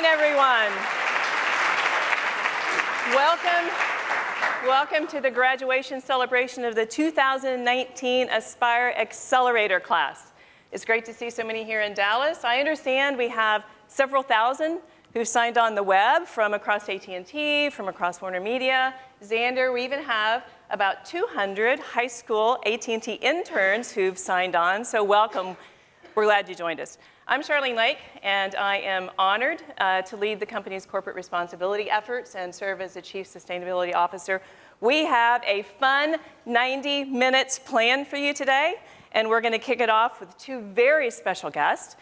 everyone. Welcome to the graduation celebration of the 2019 Aspire Accelerator class. It's great to see so many here in Dallas. I understand we have several thousand who signed on the web from across AT&T, from across Warner Media, Xander. We even have about 200 high school AT&T interns who've signed on, so welcome. We're glad you joined us. I'm Charlene Lake, and I am honored to lead the company's corporate responsibility efforts and serve as the Chief Sustainability Officer. We have a fun 90 minutes planned for you today, and we're going to kick it off with two very special guests.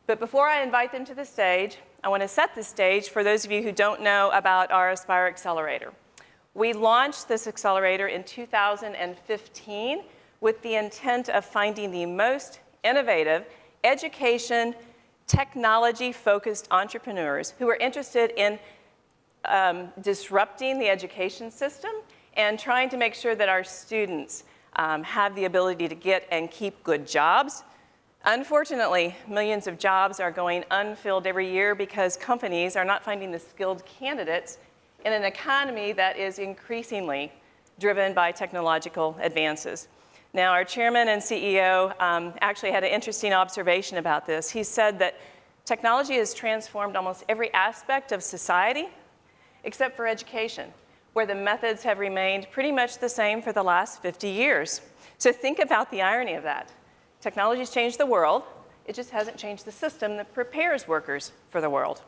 But before I invite them to the stage, I want to set the stage for those of you who don't know about our Aspire Accelerator. We launched this accelerator in 2015 with the intent of finding the most innovative education, technology-focused entrepreneurs who are interested in disrupting the education system and trying to make sure that our students have the ability to get and keep good jobs. Unfortunately, millions of jobs are going unfilled every year because companies are not finding the skilled candidates in an economy that is increasingly driven by technological advances. Now, our chairman and CEO actually had an interesting observation about this. He said that technology has transformed almost every aspect of society except for education, where the methods have remained pretty much the same for the last 50 years. So think about the irony of that. Technology's changed the world, it just hasn't changed the system that prepares workers for the world.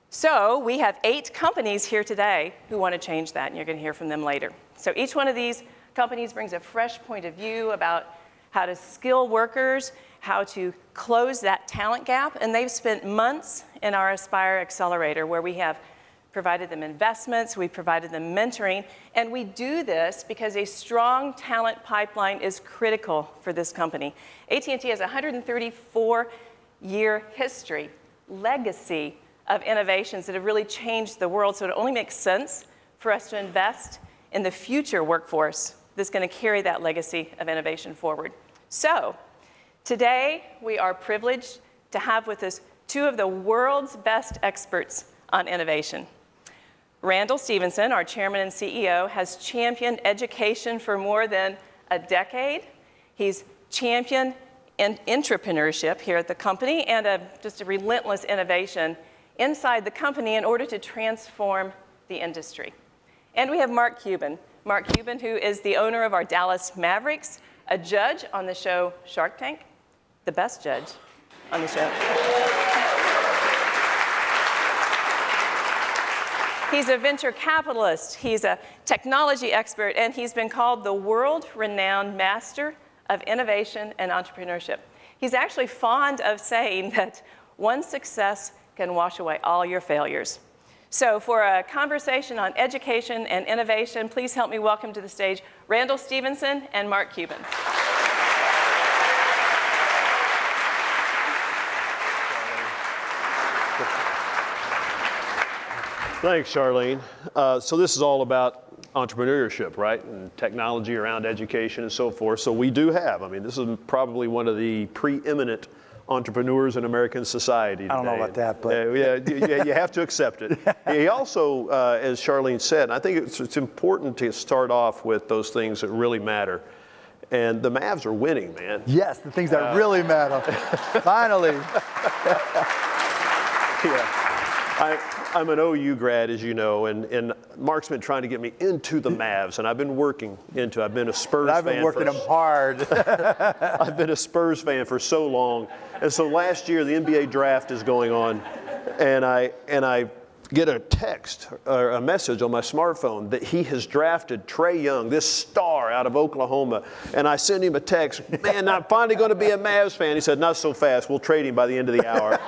So we have 8 companies here today who want to change that, and you're going to hear from them later. So each one of these companies brings a fresh point of view about how to skill workers, how to close that talent gap, and they've spent months in our Aspire Accelerator where we have provided them investments, we provided them mentoring, and we do this because a strong talent pipeline is critical for this company. AT&T has a 134-year history, legacy of innovations that have really changed the world, so it only makes sense for us to invest in the future workforce that's going to carry that legacy of innovation forward. So today, we are privileged to have with us 2 of the world's best experts on innovation. Randall Stephenson, our chairman and CEO, has championed education for more than a decade. He's championed entrepreneurship here at the company and just a relentless innovation inside the company in order to transform the industry. And we have Mark Cuban. Mark Cuban, who is the owner of our Dallas Mavericks, a judge on the show Shark Tank, the best judge on the show. He's a venture capitalist, he's a technology expert, and he's been called the world-renowned master of innovation and entrepreneurship. He's actually fond of saying that one success can wash away all your failures. So for a conversation on education and innovation, please help me welcome to the stage Randall Stephenson and Mark Cuban. Thanks, Charlene. So this is all about entrepreneurship, right? And technology around education and so forth. So we do have, this is probably one of the preeminent entrepreneurs in American society today. I don't know about that, but you have to accept it. He also, as Charlene said, I think it's important to start off with those things that really matter. And the Mavs are winning, man. Yes, the things that really matter. Finally. Yeah. I'm an OU grad, as you know, and Mark's been trying to get me into the Mavs, and I've been working into. I've been a Spurs fan. I've been working them hard. I've been a Spurs fan for so long, and so last year the NBA draft is going on, and I get a text or a message on my smartphone that he has drafted Trae Young, this star out of Oklahoma, and I send him a text. Man, I'm finally going to be a Mavs fan. He said, "Not so fast. We'll trade him by the end of the hour."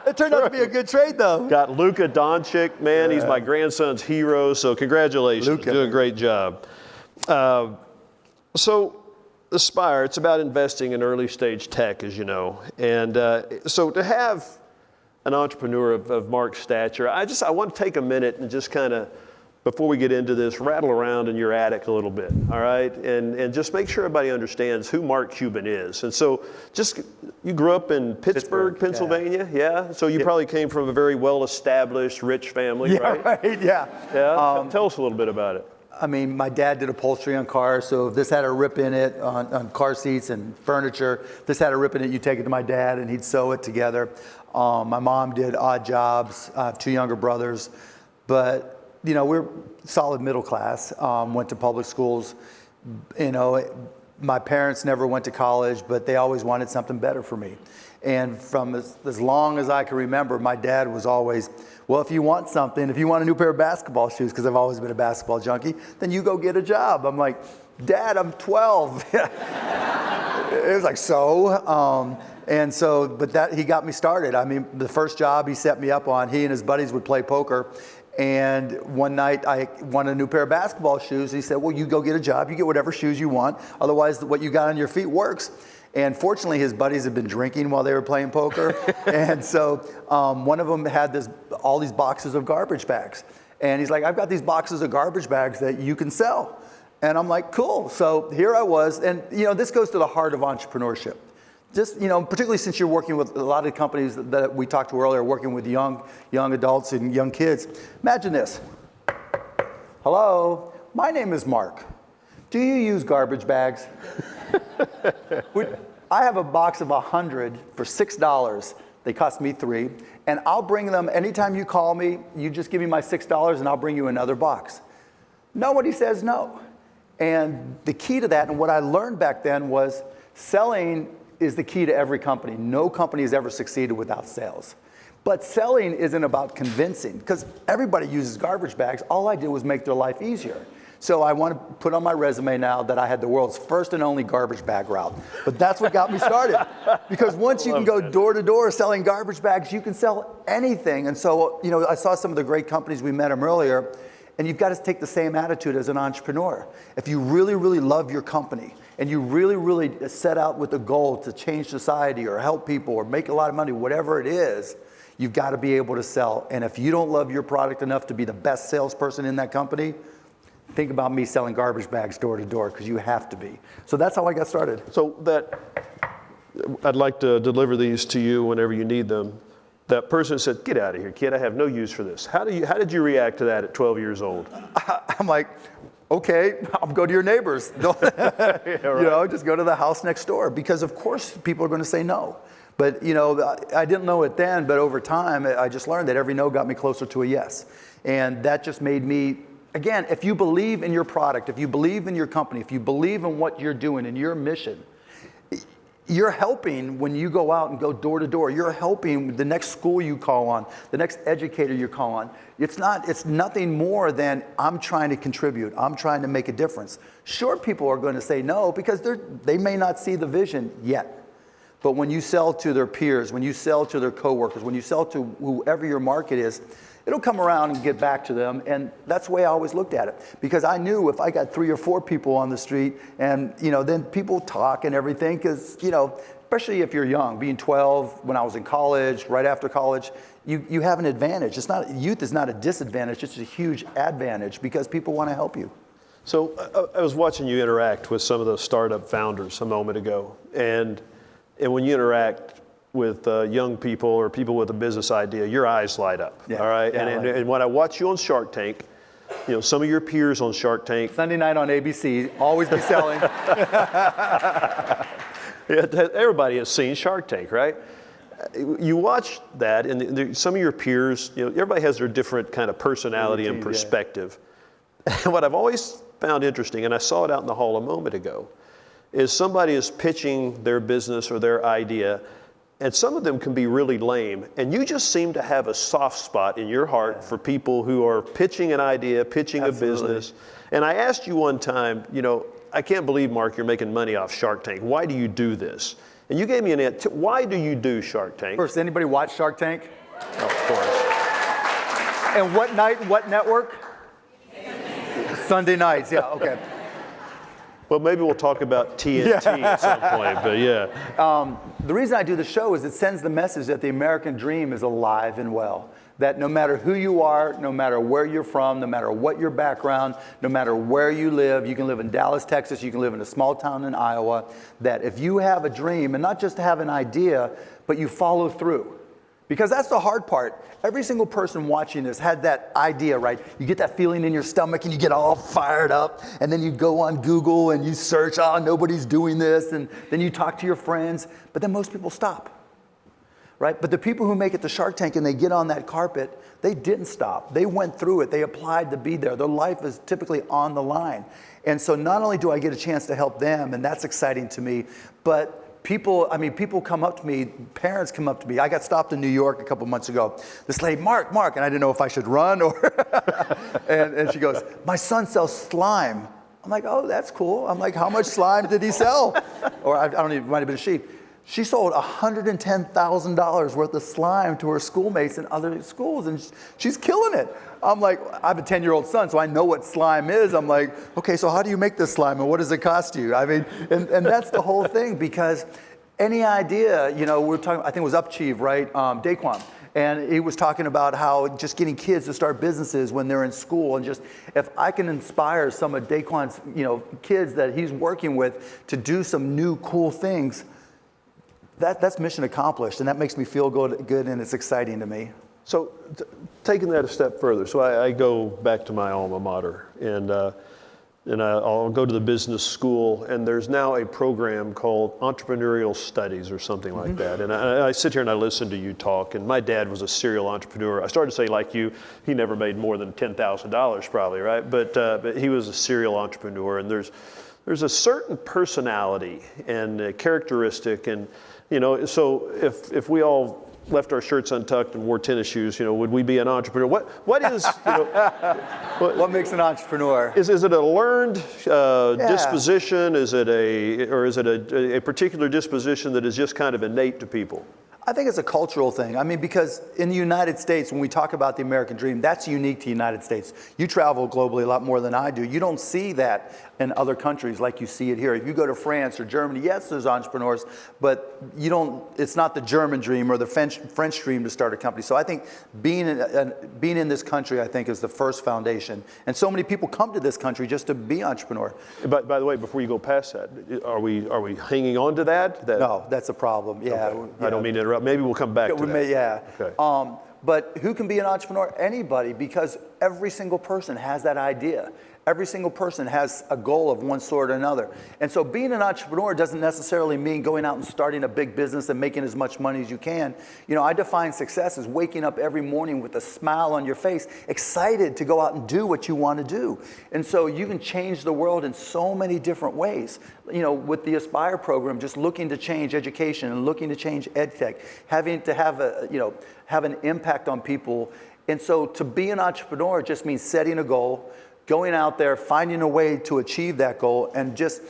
It turned out to be a good trade, though. Got Luka Doncic, man. Yeah. He's my grandson's hero, so congratulations. Luka. Do a great job. So Aspire, it's about investing in early stage tech, as you know. And so to have an entrepreneur of Mark's stature, I want to take a minute and just kind of before we get into this, rattle around in your attic a little bit, all right? And just make sure everybody understands who Mark Cuban is. And so you grew up in Pittsburgh, Pennsylvania, yeah? So you probably came from a very well-established, rich family, right? Right, yeah. Yeah, tell us a little bit about it. I mean, my dad did upholstery on cars, so if this had a rip in it on car seats and furniture, if this had a rip in it, you take it to my dad and he'd sew it together. My mom did odd jobs. I have 2 younger brothers, but you know, we're solid middle class, went to public schools. You know, my parents never went to college, but they always wanted something better for me. And from as long as I can remember, my dad was always, well, if you want something, if you want a new pair of basketball shoes, because I've always been a basketball junkie, then you go get a job. I'm like, Dad, I'm 12. It was like, so? And so, but he got me started. I mean, the first job he set me up on, he and his buddies would play poker. And one night I wanted a new pair of basketball shoes. He said, well, you go get a job, you get whatever shoes you want. Otherwise, what you got on your feet works. And fortunately, his buddies had been drinking while they were playing poker. And so one of them had all these boxes of garbage bags. And he's like, I've got these boxes of garbage bags that you can sell. And I'm like, cool. So here I was. And you know, this goes to the heart of entrepreneurship. Just, you know, particularly since you're working with a lot of companies that we talked to earlier, working with young adults and young kids. Imagine this. Hello, my name is Mark. Do you use garbage bags? I have a box of 100 for $6. They cost me $3. And I'll bring them anytime you call me. You just give me my $6 and I'll bring you another box. Nobody says no. And the key to that, and what I learned back then, was selling is the key to every company. No company has ever succeeded without sales. But selling isn't about convincing, because everybody uses garbage bags. All I did was make their life easier. So I want to put on my resume now that I had the world's first and only garbage bag route. But that's what got me started. Because once you can go door to door selling garbage bags, you can sell anything. And so, you know, I saw some of the great companies, we met them earlier, and you've got to take the same attitude as an entrepreneur. If you really, really love your company, and you really, really set out with a goal to change society or help people or make a lot of money, whatever it is, you've got to be able to sell. And if you don't love your product enough to be the best salesperson in that company, think about me selling garbage bags door to door, because you have to be. So that's how I got started. So I'd like to deliver these to you whenever you need them. That person said, get out of here, kid, I have no use for this. How did you react to that at 12 years old? I'm like, okay, I'll go to your neighbors. Yeah, right. You know, just go to the house next door, because of course people are going to say no. But you know, I didn't know it then, but over time I just learned that every no got me closer to a yes. And that just made me, again, if you believe in your product, if you believe in your company, if you believe in what you're doing and your mission, you're helping when you go out and go door to door. You're helping the next school you call on, the next educator you call on. It's nothing more than I'm trying to contribute. I'm trying to make a difference. Sure, people are going to say no because they may not see the vision yet. But when you sell to their peers, when you sell to their coworkers, when you sell to whoever your market is, it'll come around and get back to them. And that's the way I always looked at it. Because I knew if I got 3 or 4 people on the street, and you know, then people talk and everything, because you know, especially if you're young, being 12, when I was in college, right after college, you have an advantage. Youth is not a disadvantage, it's a huge advantage because people want to help you. So I was watching you interact with some of the startup founders a moment ago, and when you interact with young people or people with a business idea, your eyes light up, yeah, all right? Yeah, and when I watch you on Shark Tank, you know, some of your peers on Shark Tank. Sunday night on ABC, always be selling. Yeah, everybody has seen Shark Tank, right? You watch that, and some of your peers, you know, everybody has their different kind of personality and perspective. Yeah. And what I've always found interesting, and I saw it out in the hall a moment ago, is somebody is pitching their business or their idea, and some of them can be really lame. And you just seem to have a soft spot in your heart for people who are pitching an idea, pitching Absolutely. A business. And I asked you one time, you know, I can't believe, Mark, you're making money off Shark Tank. Why do you do this? And you gave me an answer. Why do you do Shark Tank? First, anybody watch Shark Tank? Of course. And what night, what network? Sunday nights, yeah, okay. Well, maybe we'll talk about TNT at some point, but yeah. The reason I do the show is it sends the message that the American dream is alive and well. that no matter who you are, no matter where you're from, no matter what your background, no matter where you can live in Dallas, Texas, you can live in a small town in Iowa, that if you have a dream, and not just to have an idea, but you follow through. Because that's the hard part. Every single person watching this had that idea, right? You get that feeling in your stomach and you get all fired up, and then you go on Google and you search, oh, nobody's doing this, and then you talk to your friends, but then most people stop. Right? But the people who make it to Shark Tank and they get on that carpet, they didn't stop. They went through it. They applied to be there. Their life is typically on the line. And so not only do I get a chance to help them, and that's exciting to me, but people come up to me, parents come up to me. I got stopped in New York a couple months ago. This lady, Mark, and I didn't know if I should run or, and she goes, my son sells slime. I'm like, oh, that's cool. I'm like, how much slime did he sell? Or I don't even, it might have been a sheep. She sold $110,000 worth of slime to her schoolmates in other schools, and she's killing it. I'm like, I have a 10-year-old son, so I know what slime is. I'm like, okay, so how do you make this slime, and what does it cost you? I mean, and that's the whole thing, because any idea, we're talking, I think it was Upchieve, right? Daquan. And he was talking about how just getting kids to start businesses when they're in school, and just if I can inspire some of Daquan's, kids that he's working with to do some new cool things, that's mission accomplished, and that makes me feel good, and it's exciting to me. So taking that a step further, so I go back to my alma mater, and I'll go to the business school, and there's now a program called Entrepreneurial Studies or something like that. And I sit here and I listen to you talk, and my dad was a serial entrepreneur. I started to say, like you, he never made more than $10,000 probably, right? But he was a serial entrepreneur, and there's a certain personality and a characteristic, and so if we all left our shirts untucked and wore tennis shoes, would we be an entrepreneur? What is, what makes an entrepreneur? Is it a learned disposition? Is it a particular disposition that is just kind of innate to people? I think it's a cultural thing. I mean, because in the United States, when we talk about the American dream, that's unique to the United States. You travel globally a lot more than I do. You don't see that in other countries like you see it here. If you go to France or Germany, yes, there's entrepreneurs, but it's not the German dream or the French dream to start a company. So I think being in this country, I think, is the first foundation. And so many people come to this country just to be entrepreneur. But by the way, before you go past that, are we hanging on to that? No, that's a problem. Yeah. Okay. I don't mean to interrupt. Maybe we'll come back to that. Yeah. Okay. But who can be an entrepreneur? Anybody, because every single person has that idea. Every single person has a goal of one sort or another. And so being an entrepreneur doesn't necessarily mean going out and starting a big business and making as much money as you can. I define success as waking up every morning with a smile on your face, excited to go out and do what you want to do. And so you can change the world in so many different ways. With the Aspire program, just looking to change education and looking to change EdTech, having to have an impact on people. And so to be an entrepreneur just means setting a goal, going out there, finding a way to achieve that goal, and just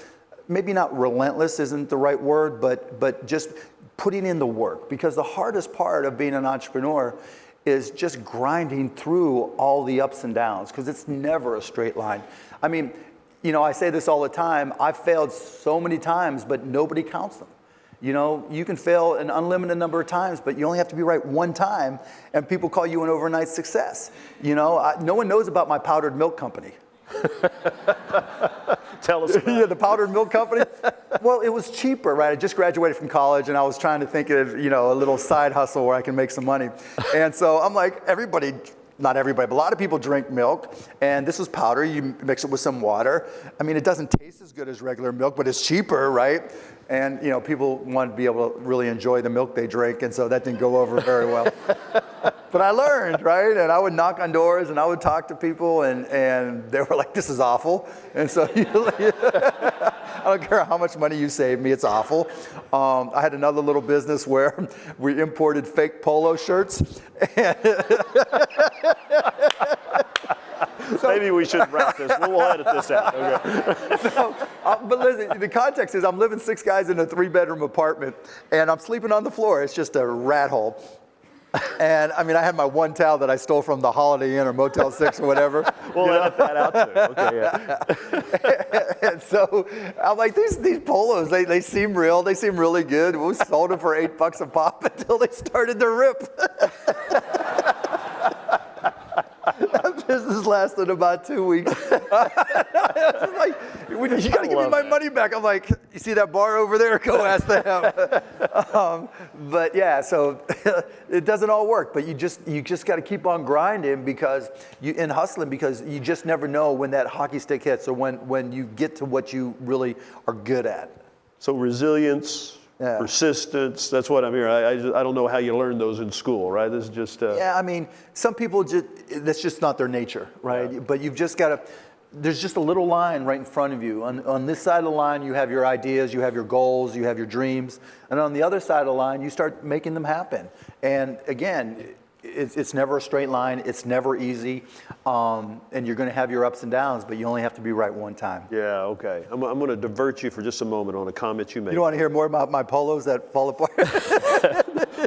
maybe not relentless isn't the right word, but just putting in the work. Because the hardest part of being an entrepreneur is just grinding through all the ups and downs, because it's never a straight line. I mean, I say this all the time. I've failed so many times, but nobody counts them. You can fail an unlimited number of times, but you only have to be right one time, and people call you an overnight success. No one knows about my powdered milk company. Tell us about it. The powdered milk company? Well, it was cheaper, right? I just graduated from college, and I was trying to think of, a little side hustle where I can make some money. And so I'm like, not everybody, but a lot of people drink milk, and this is powder. You mix it with some water. I mean, it doesn't taste as good as regular milk, but it's cheaper, right? And people want to be able to really enjoy the milk they drink, and so that didn't go over very well. But I learned, right? And I would knock on doors, and I would talk to people, and they were like, "This is awful." And so I don't care how much money you save me, it's awful. I had another little business where we imported fake polo shirts. Maybe we shouldn't wrap this. We'll edit this out. Okay. But listen, the context is I'm living 6 guys in a 3-bedroom apartment, and I'm sleeping on the floor. It's just a rat hole. And I mean, I had my one towel that I stole from the Holiday Inn or Motel 6 or whatever. We'll edit that out too. Okay, yeah. And so I'm like, these polos, they seem real. They seem really good. We sold them for $8 a pop until they started to rip. business lasted about 2 weeks. I was like, you got to give me my money back. I'm like, you see that bar over there? Go ask them. But yeah, so it doesn't all work. But you just got to keep on grinding and hustling, because you just never know when that hockey stick hits, or when you get to what you really are good at. So resilience, persistence, that's what I'm hearing. I don't know how you learn those in school, right? This is just... Yeah, I mean, some people that's just not their nature, right? Yeah. But you've just got to, there's just a little line right in front of you. On this side of the line, you have your ideas, you have your goals, you have your dreams. And on the other side of the line, you start making them happen. And again, it's never a straight line. It's never easy. And you're going to have your ups and downs, but you only have to be right one time. Yeah, okay. I'm going to divert you for just a moment on a comment you made. You don't want to hear more about my polos that fall apart?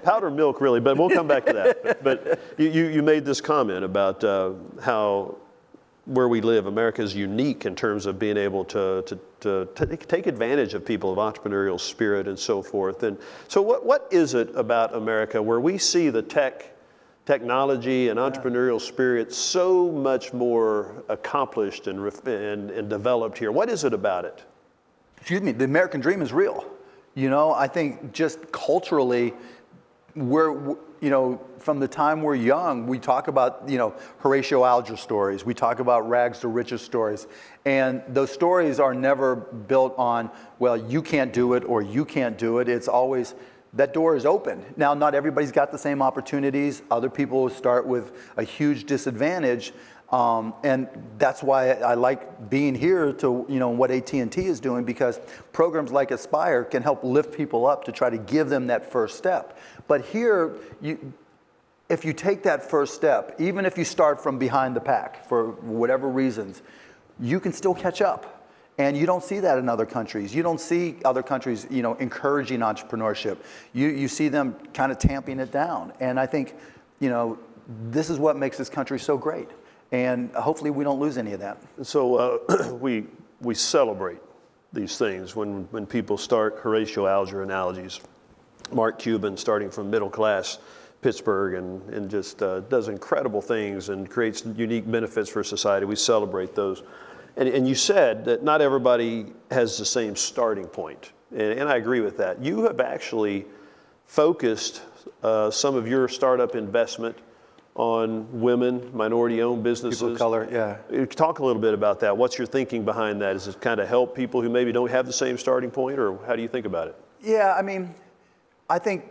Powdered milk, really, but we'll come back to that. But you made this comment about how where we live, America is unique in terms of being able to take advantage of people of entrepreneurial spirit and so forth. And so what is it about America where we see the technology and entrepreneurial spirit so much more accomplished and developed here? What is it about it? Excuse me, the American dream is real. You know, I think just culturally, from the time we're young, we talk about, Horatio Alger stories. We talk about rags to riches stories. And those stories are never built on, well, you can't do it or you can't do it. It's always, that door is open. Now, not everybody's got the same opportunities. Other people start with a huge disadvantage. And that's why I like being here to, what AT&T is doing, because programs like Aspire can help lift people up to try to give them that first step. But here, if you take that first step, even if you start from behind the pack for whatever reasons, you can still catch up. And you don't see that in other countries. You don't see other countries, encouraging entrepreneurship. You see them kind of tamping it down. And I think, this is what makes this country so great. And hopefully we don't lose any of that. So we celebrate these things when people start Horatio Alger analogies. Mark Cuban starting from middle class Pittsburgh and just does incredible things and creates unique benefits for society. We celebrate those. And you said that not everybody has the same starting point. And I agree with that. You have actually focused some of your startup investment on women, minority-owned businesses. People of color, yeah. Talk a little bit about that. What's your thinking behind that? Is it kind of help people who maybe don't have the same starting point, or how do you think about it? Yeah, I mean, I think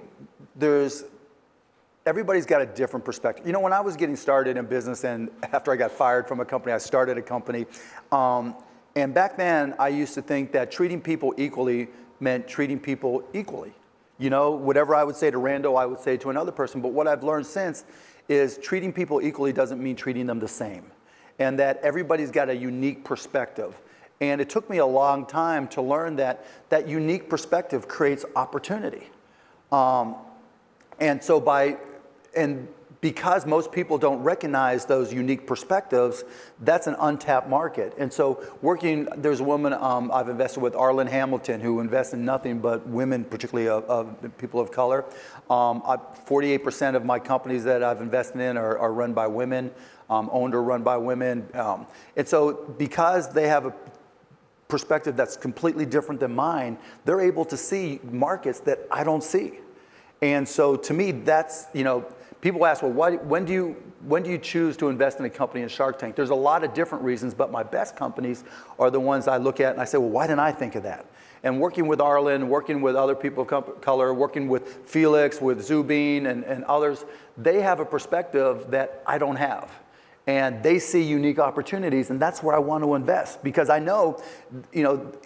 everybody's got a different perspective. When I was getting started in business, and after I got fired from a company, I started a company. And back then, I used to think that treating people equally meant treating people equally. Whatever I would say to Randall, I would say to another person. But what I've learned since is treating people equally doesn't mean treating them the same. And that everybody's got a unique perspective. And it took me a long time to learn that unique perspective creates opportunity. Because most people don't recognize those unique perspectives, that's an untapped market. And so there's a woman I've invested with, Arlen Hamilton, who invests in nothing but women, particularly of people of color. 48% of my companies that I've invested in are run by women, owned or run by women. And so because they have a perspective that's completely different than mine, they're able to see markets that I don't see. And so to me, that's, people ask, well, when do you choose to invest in a company in Shark Tank? There's a lot of different reasons, but my best companies are the ones I look at and I say, well, why didn't I think of that? And working with Arlen, working with other people of color, working with Felix, with Zubin and others, they have a perspective that I don't have. And they see unique opportunities, and that's where I want to invest, because I know,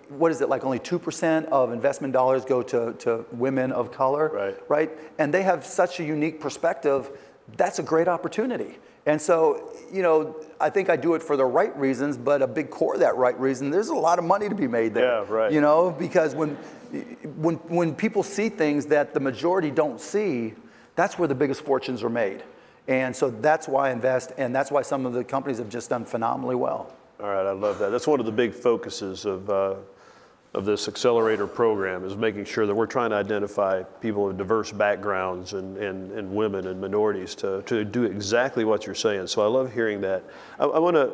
what is it, like only 2% of investment dollars go to women of color, right? And they have such a unique perspective. That's a great opportunity. And so, I think I do it for the right reasons, but a big core of that right reason, there's a lot of money to be made there. Yeah, right. Because when people see things that the majority don't see, that's where the biggest fortunes are made. And so that's why I invest, and that's why some of the companies have just done phenomenally well. All right, I love that. That's one of the big focuses of of this accelerator program is making sure that we're trying to identify people with diverse backgrounds and women and minorities to do exactly what you're saying. So I love hearing that. I want to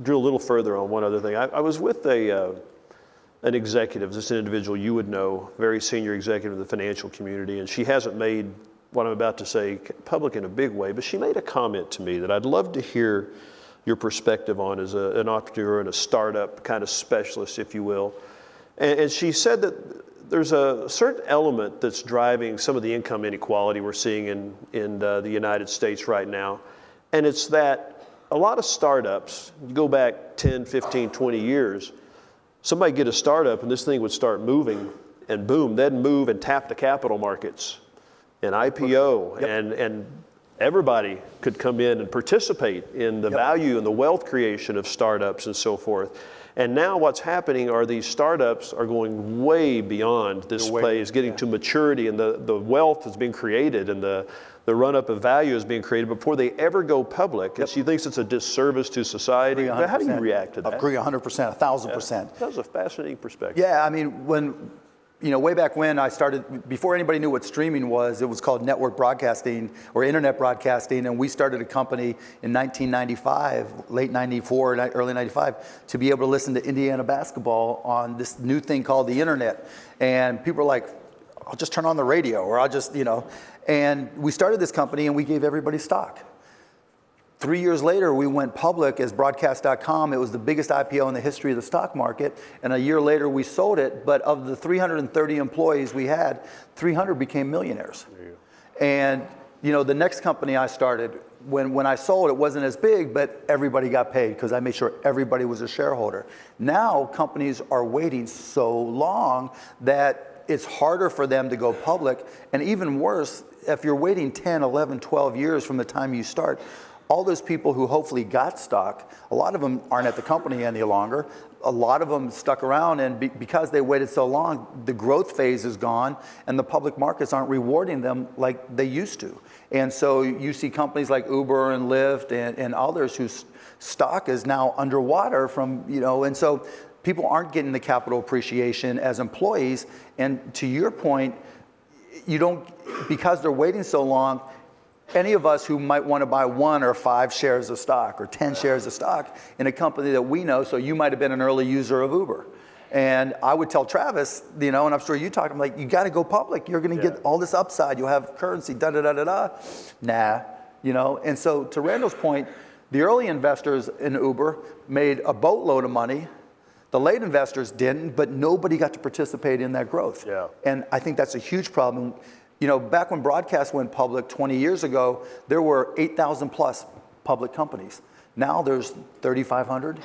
drill a little further on one other thing. I was with an executive, this individual you would know, very senior executive of the financial community, and she hasn't made what I'm about to say public in a big way, but she made a comment to me that I'd love to hear your perspective on as an entrepreneur and a startup kind of specialist, if you will. And she said that there's a certain element that's driving some of the income inequality we're seeing in the United States right now. And it's that a lot of startups, you go back 10, 15, 20 years, somebody get a startup and this thing would start moving and boom, they'd move and tap the capital markets and IPO. Yep. And everybody could come in and participate in the value and the wealth creation of startups and so forth. And now what's happening are these startups are going way beyond this phase, getting to maturity, and the wealth is being created and the run-up of value is being created before they ever go public. And she thinks it's a disservice to society. How do you react to that? I agree 100%, 1,000%. That was a fascinating perspective. Yeah, I mean, when, way back when I started, before anybody knew what streaming was, it was called network broadcasting or internet broadcasting, and we started a company in 1995, late 94, early 95, to be able to listen to Indiana basketball on this new thing called the internet. And people were like, I'll just turn on the radio, or I'll just, And we started this company and we gave everybody stock. 3 years later, we went public as broadcast.com. It was the biggest IPO in the history of the stock market. And a year later, we sold it. But of the 330 employees we had, 300 became millionaires. And the next company I started, when I sold, it wasn't as big, but everybody got paid because I made sure everybody was a shareholder. Now, companies are waiting so long that it's harder for them to go public. And even worse, if you're waiting 10, 11, 12 years from the time you start, all those people who hopefully got stock, a lot of them aren't at the company any longer. A lot of them stuck around, and because they waited so long, the growth phase is gone, and the public markets aren't rewarding them like they used to. And so you see companies like Uber and Lyft and others whose stock is now underwater from, and so people aren't getting the capital appreciation as employees. And to your point, because they're waiting so long, any of us who might want to buy 1 or 5 shares of stock or 10 shares of stock in a company that we know, so you might have been an early user of Uber. And I would tell Travis, and I'm sure you talked, I'm like, you got to go public. You're going to get all this upside. You'll have currency, da-da-da-da-da. Nah, And so to Randall's point, the early investors in Uber made a boatload of money. The late investors didn't, but nobody got to participate in that growth. Yeah. And I think that's a huge problem. Back when broadcast went public 20 years ago, there were 8,000 plus public companies. Now there's 3,500.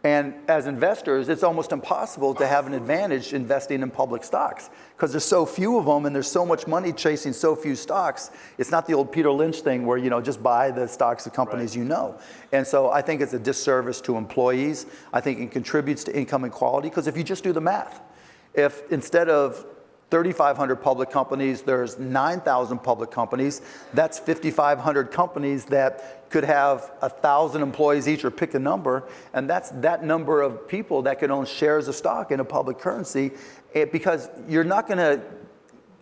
And as investors, it's almost impossible to have an advantage investing in public stocks because there's so few of them and there's so much money chasing so few stocks. It's not the old Peter Lynch thing where, just buy the stocks of companies you know. And so I think it's a disservice to employees. I think it contributes to income inequality because if you just do the math, if instead of 3,500 public companies, there's 9,000 public companies. That's 5,500 companies that could have 1,000 employees each, or pick a number, and that's that number of people that can own shares of stock in a public currency, because you're not going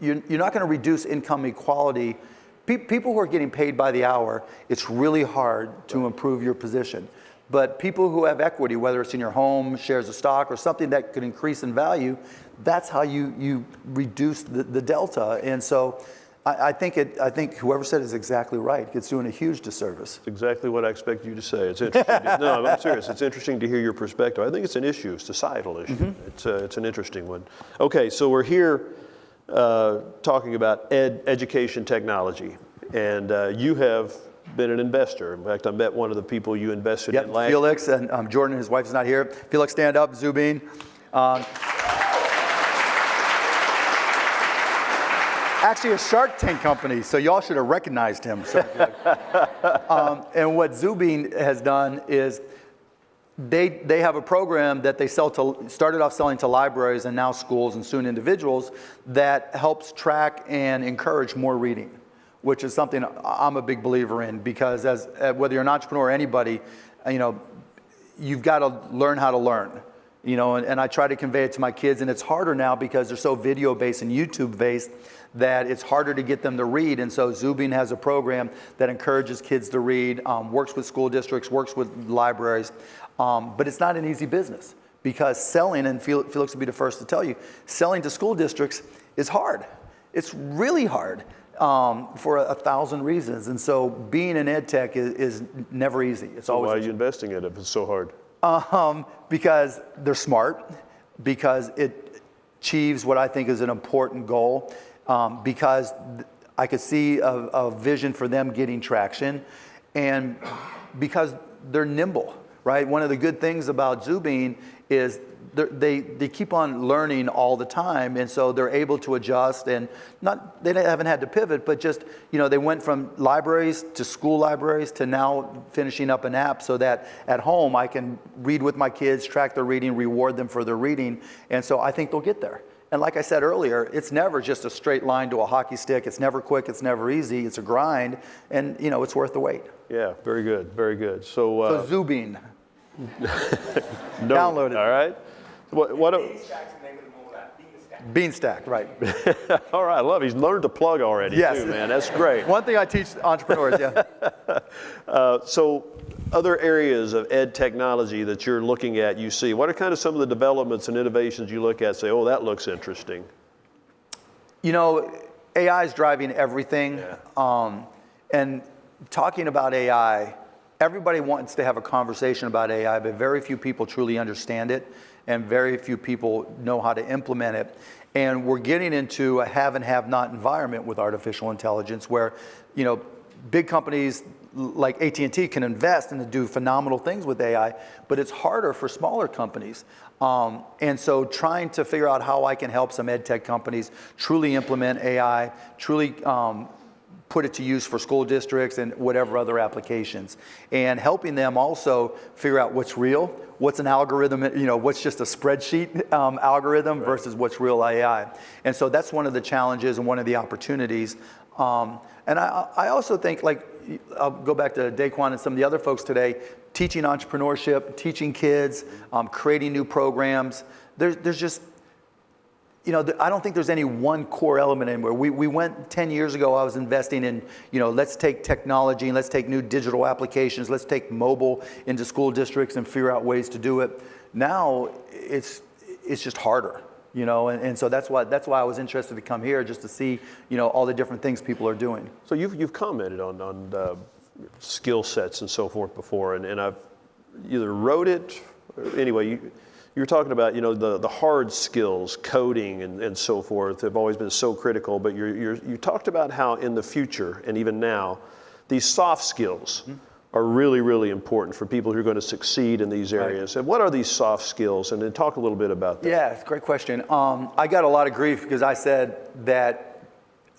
to reduce income equality. People who are getting paid by the hour, it's really hard to improve your position. But people who have equity, whether it's in your home, shares of stock, or something that could increase in value, that's how you reduce the delta. And so I think whoever said it is exactly right. It's doing a huge disservice. It's exactly what I expect you to say. It's interesting. No, I'm serious. It's interesting to hear your perspective. I think it's an issue, a societal issue. Mm-hmm. It's an interesting one. Okay, so we're here talking about education technology, and you have been an investor. In fact, I met one of the people you invested in last. Felix, and Jordan, his wife's not here. Felix, stand up. Zubin. Actually, a Shark Tank company, so y'all should have recognized him. So and what Zubin has done is they have a program that they started off selling to libraries and now schools and soon individuals that helps track and encourage more reading, which is something I'm a big believer in, because whether you're an entrepreneur or anybody, you've got to learn how to learn. and I try to convey it to my kids, and it's harder now because they're so video-based and YouTube-based that it's harder to get them to read. And so Zubin has a program that encourages kids to read, works with school districts, works with libraries, but it's not an easy business because selling, and Felix will be the first to tell you, selling to school districts is hard. It's really hard for 1,000 reasons. And so being in ed tech is never easy. It's always. Why are you investing in it if it's so hard? Because they're smart, because it achieves what I think is an important goal, because I could see a vision for them getting traction, and because they're nimble, right? One of the good things about Zubin is they keep on learning all the time, and so they're able to adjust, and they haven't had to pivot, but just, they went from libraries to school libraries to now finishing up an app so that at home I can read with my kids, track their reading, reward them for their reading, and so I think they'll get there. And like I said earlier, it's never just a straight line to a hockey stick. It's never quick. It's never easy. It's a grind, and it's worth the wait. Yeah, very good, very good. So Zubin. Download it. All right. What Beanstack, right. All right, I love it. He's learned to plug already, yes. too, man. That's great. One thing I teach entrepreneurs, yeah. So other areas of ed technology that you're looking at, you see, what are kind of some of the developments and innovations you look at, say, oh, that looks interesting? AI is driving everything. Yeah. And talking about AI, everybody wants to have a conversation about AI, but very few people truly understand it, and very few people know how to implement it. And we're getting into a have and have not environment with artificial intelligence where, big companies like AT&T can invest and do phenomenal things with AI, but it's harder for smaller companies. And so trying to figure out how I can help some ed tech companies truly implement AI, truly put it to use for school districts and whatever other applications, and helping them also figure out what's real, what's an algorithm, what's just a spreadsheet algorithm versus what's real AI. And so that's one of the challenges and one of the opportunities. And I also think, I'll go back to Daquan and some of the other folks today, teaching entrepreneurship, teaching kids, creating new programs. There's just, I don't think there's any one core element anywhere. We went 10 years ago, I was investing in, let's take technology and let's take new digital applications. Let's take mobile into school districts and figure out ways to do it. Now it's just harder, and so that's why I was interested to come here, just to see, all the different things people are doing. So you've commented on skill sets and so forth before, and I've either wrote it, or anyway, you were talking about, the hard skills, coding and so forth, have always been so critical, but you talked about how in the future, and even now, these soft skills are really, really important for people who are going to succeed in these areas. Right. And what are these soft skills? And then talk a little bit about that. Yeah, it's a great question. I got a lot of grief because I said that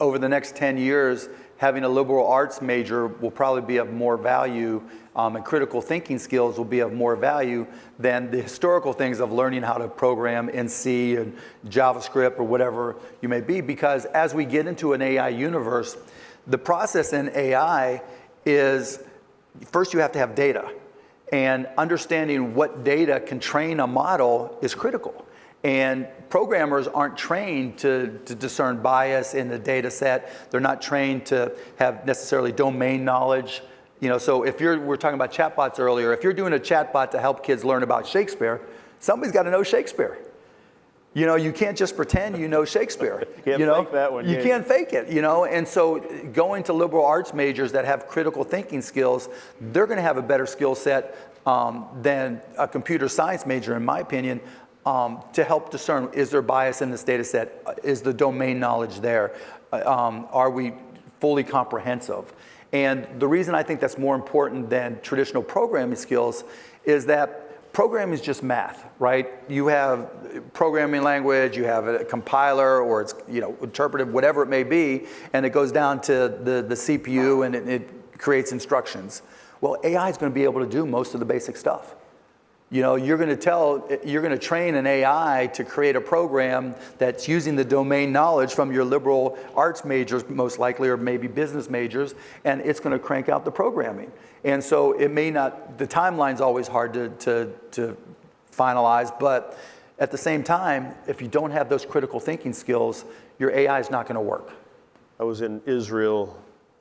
over the next 10 years, having a liberal arts major will probably be of more value, and critical thinking skills will be of more value than the historical things of learning how to program in C and JavaScript or whatever you may be. Because as we get into an AI universe, the process in AI is, first you have to have data. And understanding what data can train a model is critical. And programmers aren't trained to discern bias in the data set. They're not trained to have necessarily domain knowledge. So if we're talking about chatbots earlier, if you're doing a chatbot to help kids learn about Shakespeare, somebody's got to know Shakespeare. You can't just pretend you know Shakespeare. You can't fake that one. You can't fake it, And so going to liberal arts majors that have critical thinking skills, they're going to have a better skill set than a computer science major, in my opinion, to help discern, is there bias in this data set? Is the domain knowledge there? Are we fully comprehensive? And the reason I think that's more important than traditional programming skills is that programming is just math, right? You have programming language, you have a compiler, or it's interpretive, whatever it may be, and it goes down to the CPU and it creates instructions. Well, AI is going to be able to do most of the basic stuff. You're going to train an AI to create a program that's using the domain knowledge from your liberal arts majors, most likely, or maybe business majors, and it's going to crank out the programming. And so it may not, the timeline's always hard to finalized. But at the same time, if you don't have those critical thinking skills, your AI is not going to work. I was in Israel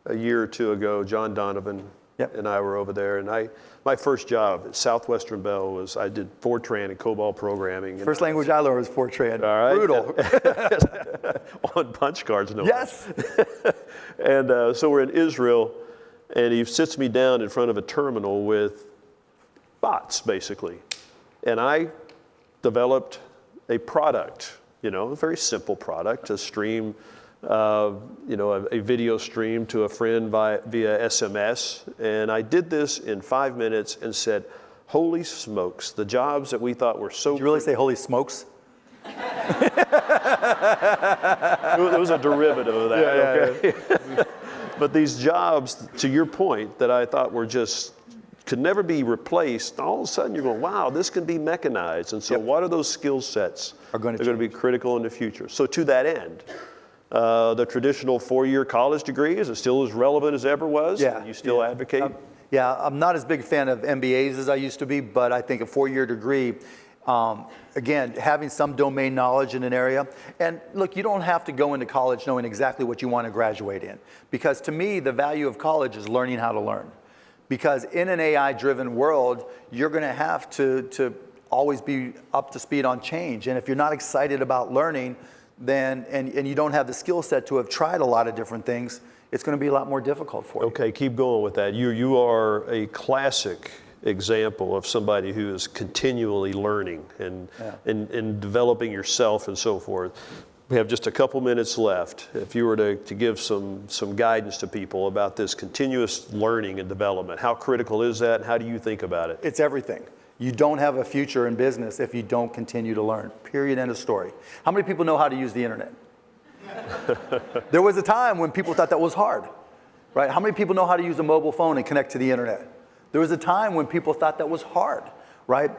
a year or two ago. John Donovan and I were over there, and my first job at Southwestern Bell was I did Fortran and COBOL programming. First language I learned was Fortran. All right. Brutal. On punch cards, no. Yes. And so we're in Israel, and he sits me down in front of a terminal with bots, basically. And I developed a product, a very simple product, to stream, a video stream to a friend via SMS. And I did this in 5 minutes and said, holy smokes, the jobs that we thought were so... Did you really say holy smokes? It was a derivative of that, okay? But these jobs, to your point, that I thought were just, could never be replaced, all of a sudden you're going, wow, this can be mechanized. And so what are those skill sets are going Yeah. You still advocate? I'm not as big a fan of MBAs as I used to be, but I think a 4-year degree, again, having some domain knowledge in an area. And look, you don't have to go into college knowing exactly what you want to graduate in. Because to me, the value of college is learning how to learn. Because in an AI-driven world, you're going to have to always be up to speed on change. And if you're not excited about learning, then and you don't have the skill set to have tried a lot of different things, it's going to be a lot more difficult for you. Okay, keep going with that. You are a classic example of somebody who is continually learning and developing yourself and so forth. We have just a couple minutes left. If you were to give some guidance to people about this continuous learning and development, how critical is that, and how do you think about it? It's everything. You don't have a future in business if you don't continue to learn. Period, end of story. How many people know how to use the internet? There was a time when people thought that was hard, right? How many people know how to use a mobile phone and connect to the internet? There was a time when people thought that was hard, right?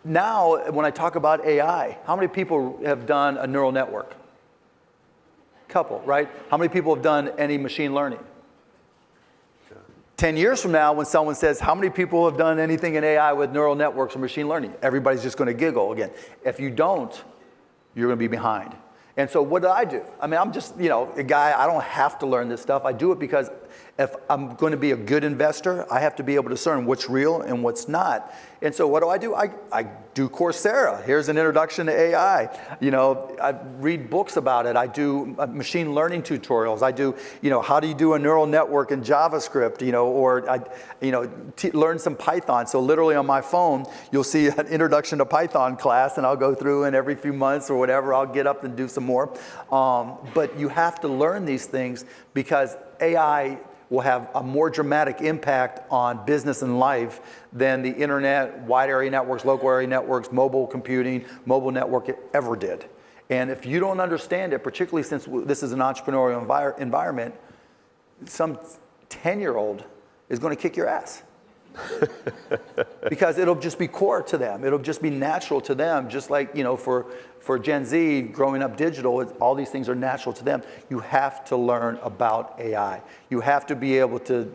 Now, when I talk about AI, how many people have done a neural network? Couple, right? How many people have done any machine learning? 10 years from now, when someone says, how many people have done anything in AI with neural networks or machine learning? Everybody's just going to giggle again. If you don't, you're going to be behind. And so what do? I mean, I'm just, a guy, I don't have to learn this stuff. I do it because if I'm going to be a good investor, I have to be able to discern what's real and what's not. And so what do? I do Coursera. Here's an introduction to AI. I read books about it. I do machine learning tutorials. I do, how do you do a neural network in JavaScript, or I, learn some Python. So literally on my phone, you'll see an introduction to Python class, and I'll go through, and every few months or whatever, I'll get up and do some more. But you have to learn these things because AI will have a more dramatic impact on business and life than the internet, wide area networks, local area networks, mobile computing, mobile network ever did. And if you don't understand it, particularly since this is an entrepreneurial environment, some 10-year-old is going to kick your ass. Because it'll just be core to them. It'll just be natural to them. Just like, for Gen Z growing up digital, all these things are natural to them. You have to learn about AI. You have to be able to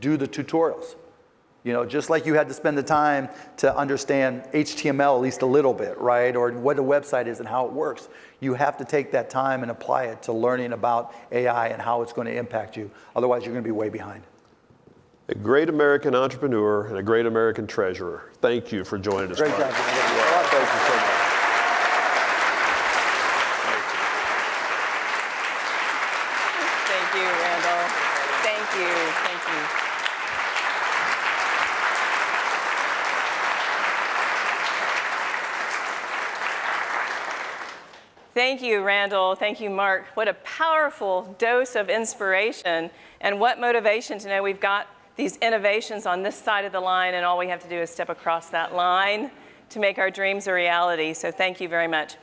do the tutorials. Just like you had to spend the time to understand HTML at least a little bit, right? Or what a website is and how it works. You have to take that time and apply it to learning about AI and how it's going to impact you. Otherwise, you're going to be way behind. A great American entrepreneur and a great American treasurer. Thank you for joining us. Great job. Thank you so much. Thank you, Randall. Thank you. Thank you. Thank you, Randall. Thank you, Mark. What a powerful dose of inspiration, and what motivation to know we've got these innovations on this side of the line, and all we have to do is step across that line to make our dreams a reality. So thank you very much.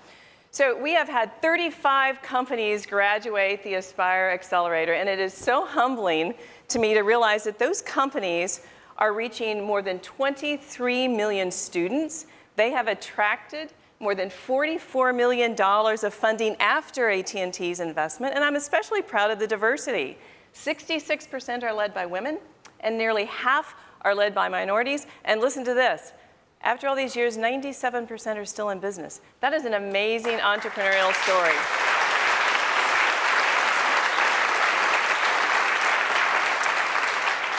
So we have had 35 companies graduate the Aspire Accelerator, and it is so humbling to me to realize that those companies are reaching more than 23 million students. They have attracted more than $44 million of funding after AT&T's investment, and I'm especially proud of the diversity. 66% are led by women, and nearly half are led by minorities. And listen to this, After all these years, 97% are still in business. That is an amazing entrepreneurial story.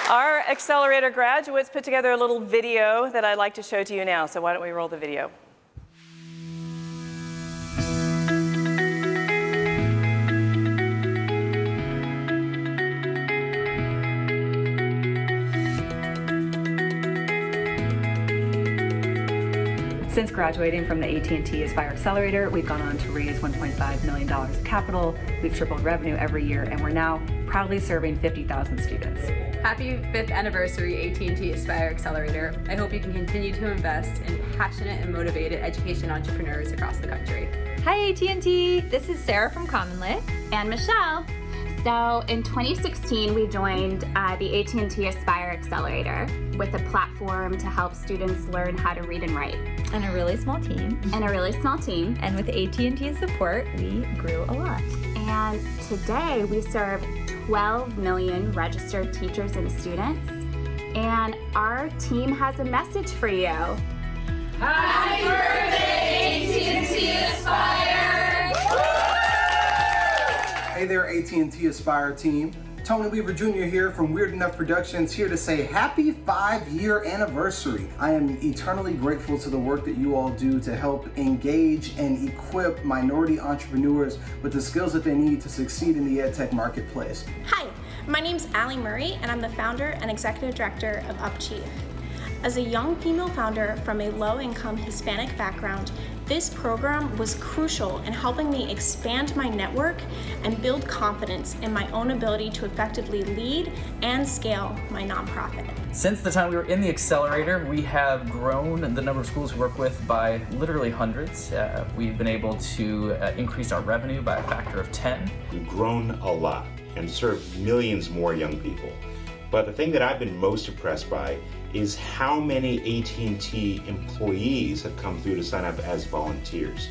Our Accelerator graduates put together a little video that I'd like to show to you now, so why don't we roll the video? Since graduating from the AT&T Aspire Accelerator, we've gone on to raise $1.5 million of capital. We've tripled revenue every year, and we're now proudly serving 50,000 students. Happy 5th anniversary, AT&T Aspire Accelerator. I hope you can continue to invest in passionate and motivated education entrepreneurs across the country. Hi AT&T, this is Sarah from Commonly. And Michelle. So in 2016, we joined the AT&T Aspire Accelerator with a platform to help students learn how to read and write. And a really small team. And a really small team. And with AT&T's support, we grew a lot. And today we serve 12 million registered teachers and students. And our team has a message for you. Happy birthday, AT&T Aspire! Hey there, AT&T Aspire team. Tony Weaver Jr. here from Weird Enough Productions, here to say happy 5-year anniversary. I am eternally grateful to the work that you all do to help engage and equip minority entrepreneurs with the skills that they need to succeed in the EdTech marketplace. Hi, my name's Allie Murray, and I'm the founder and executive director of UpChief. As a young female founder from a low-income Hispanic background, this program was crucial in helping me expand my network and build confidence in my own ability to effectively lead and scale my nonprofit. Since the time we were in the Accelerator, we have grown the number of schools we work with by literally hundreds. We've been able to increase our revenue by a factor of 10. We've grown a lot and served millions more young people. But the thing that I've been most impressed by is how many AT&T employees have come through to sign up as volunteers.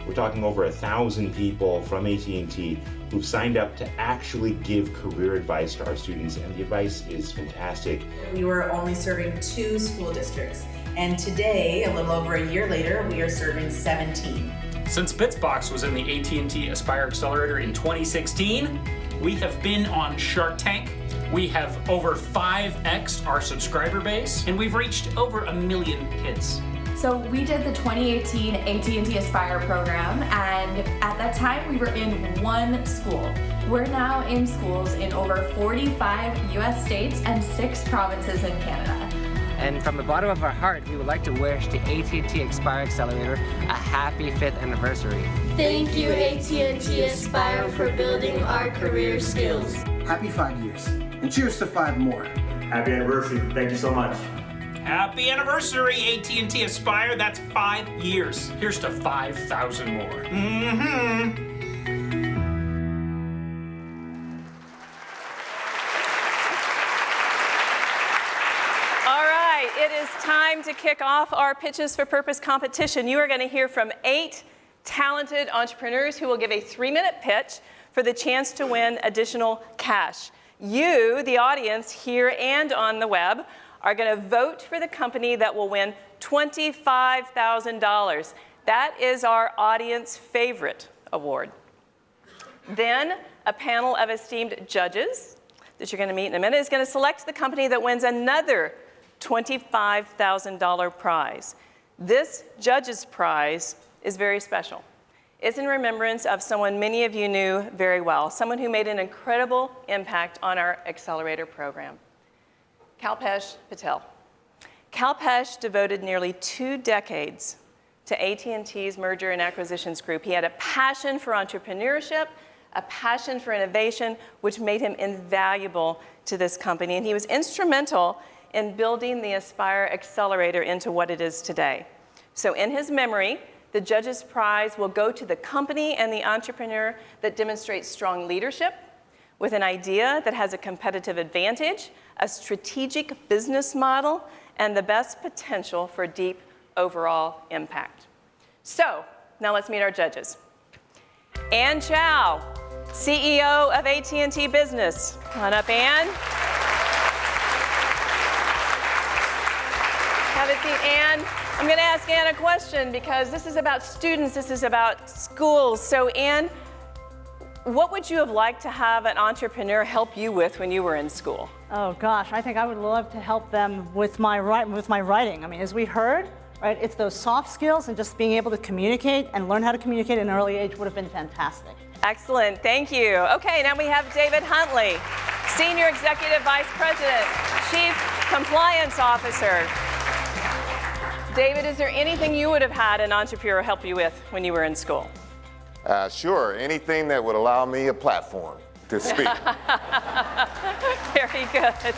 We're talking over 1,000 people from AT&T who've signed up to actually give career advice to our students, and the advice is fantastic. We were only serving 2 school districts, and today, a little over a year later, we are serving 17. Since Bitsbox was in the AT&T Aspire Accelerator in 2016, we have been on Shark Tank. We have over 5x our subscriber base, and we've reached over 1 million kids. So we did the 2018 AT&T Aspire program, and at that time we were in 1 school. We're now in schools in over 45 US states and 6 provinces in Canada. And from the bottom of our heart, we would like to wish the AT&T Aspire Accelerator a happy 5th anniversary. Thank you, AT&T Aspire, for building our career skills. Happy 5 years, and cheers to 5 more. Happy anniversary. Thank you so much. Happy anniversary, AT&T Aspire. That's 5 years. Here's to 5,000 more. Mm-hmm. It is time to kick off our Pitches for Purpose competition. You are going to hear from 8 talented entrepreneurs who will give a 3-minute pitch for the chance to win additional cash. You, the audience here and on the web, are going to vote for the company that will win $25,000. That is our audience favorite award. Then a panel of esteemed judges that you're going to meet in a minute is going to select the company that wins another $25,000 prize. This judge's prize is very special. It's in remembrance of someone many of you knew very well, someone who made an incredible impact on our Accelerator program, Kalpesh Patel. Kalpesh devoted nearly 2 decades to AT&T's merger and acquisitions group. He had a passion for entrepreneurship, a passion for innovation, which made him invaluable to this company, and he was instrumental in building the Aspire Accelerator into what it is today. So in his memory, the judge's prize will go to the company and the entrepreneur that demonstrates strong leadership with an idea that has a competitive advantage, a strategic business model, and the best potential for deep overall impact. So now let's meet our judges. Ann Chow, CEO of AT&T Business. Come on up, Ann. Have a seat, Ann. I'm going to ask Ann a question because this is about students, this is about schools. So Ann, what would you have liked to have an entrepreneur help you with when you were in school? Oh gosh, I think I would love to help them with my writing. I mean, as we heard, right, it's those soft skills and just being able to communicate and learn how to communicate at an early age would have been fantastic. Excellent, thank you. Okay, now we have David Huntley, Senior Executive Vice President, Chief Compliance Officer. David, is there anything you would have had an entrepreneur help you with when you were in school? Sure, anything that would allow me a platform to speak. Very good.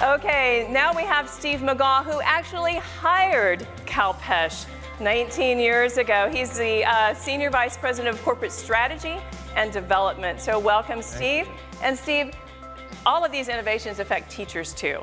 Okay, now we have Steve McGaw, who actually hired Calpesh 19 years ago. He's the Senior Vice President of Corporate Strategy and Development. So welcome, Steve. And Steve, all of these innovations affect teachers too.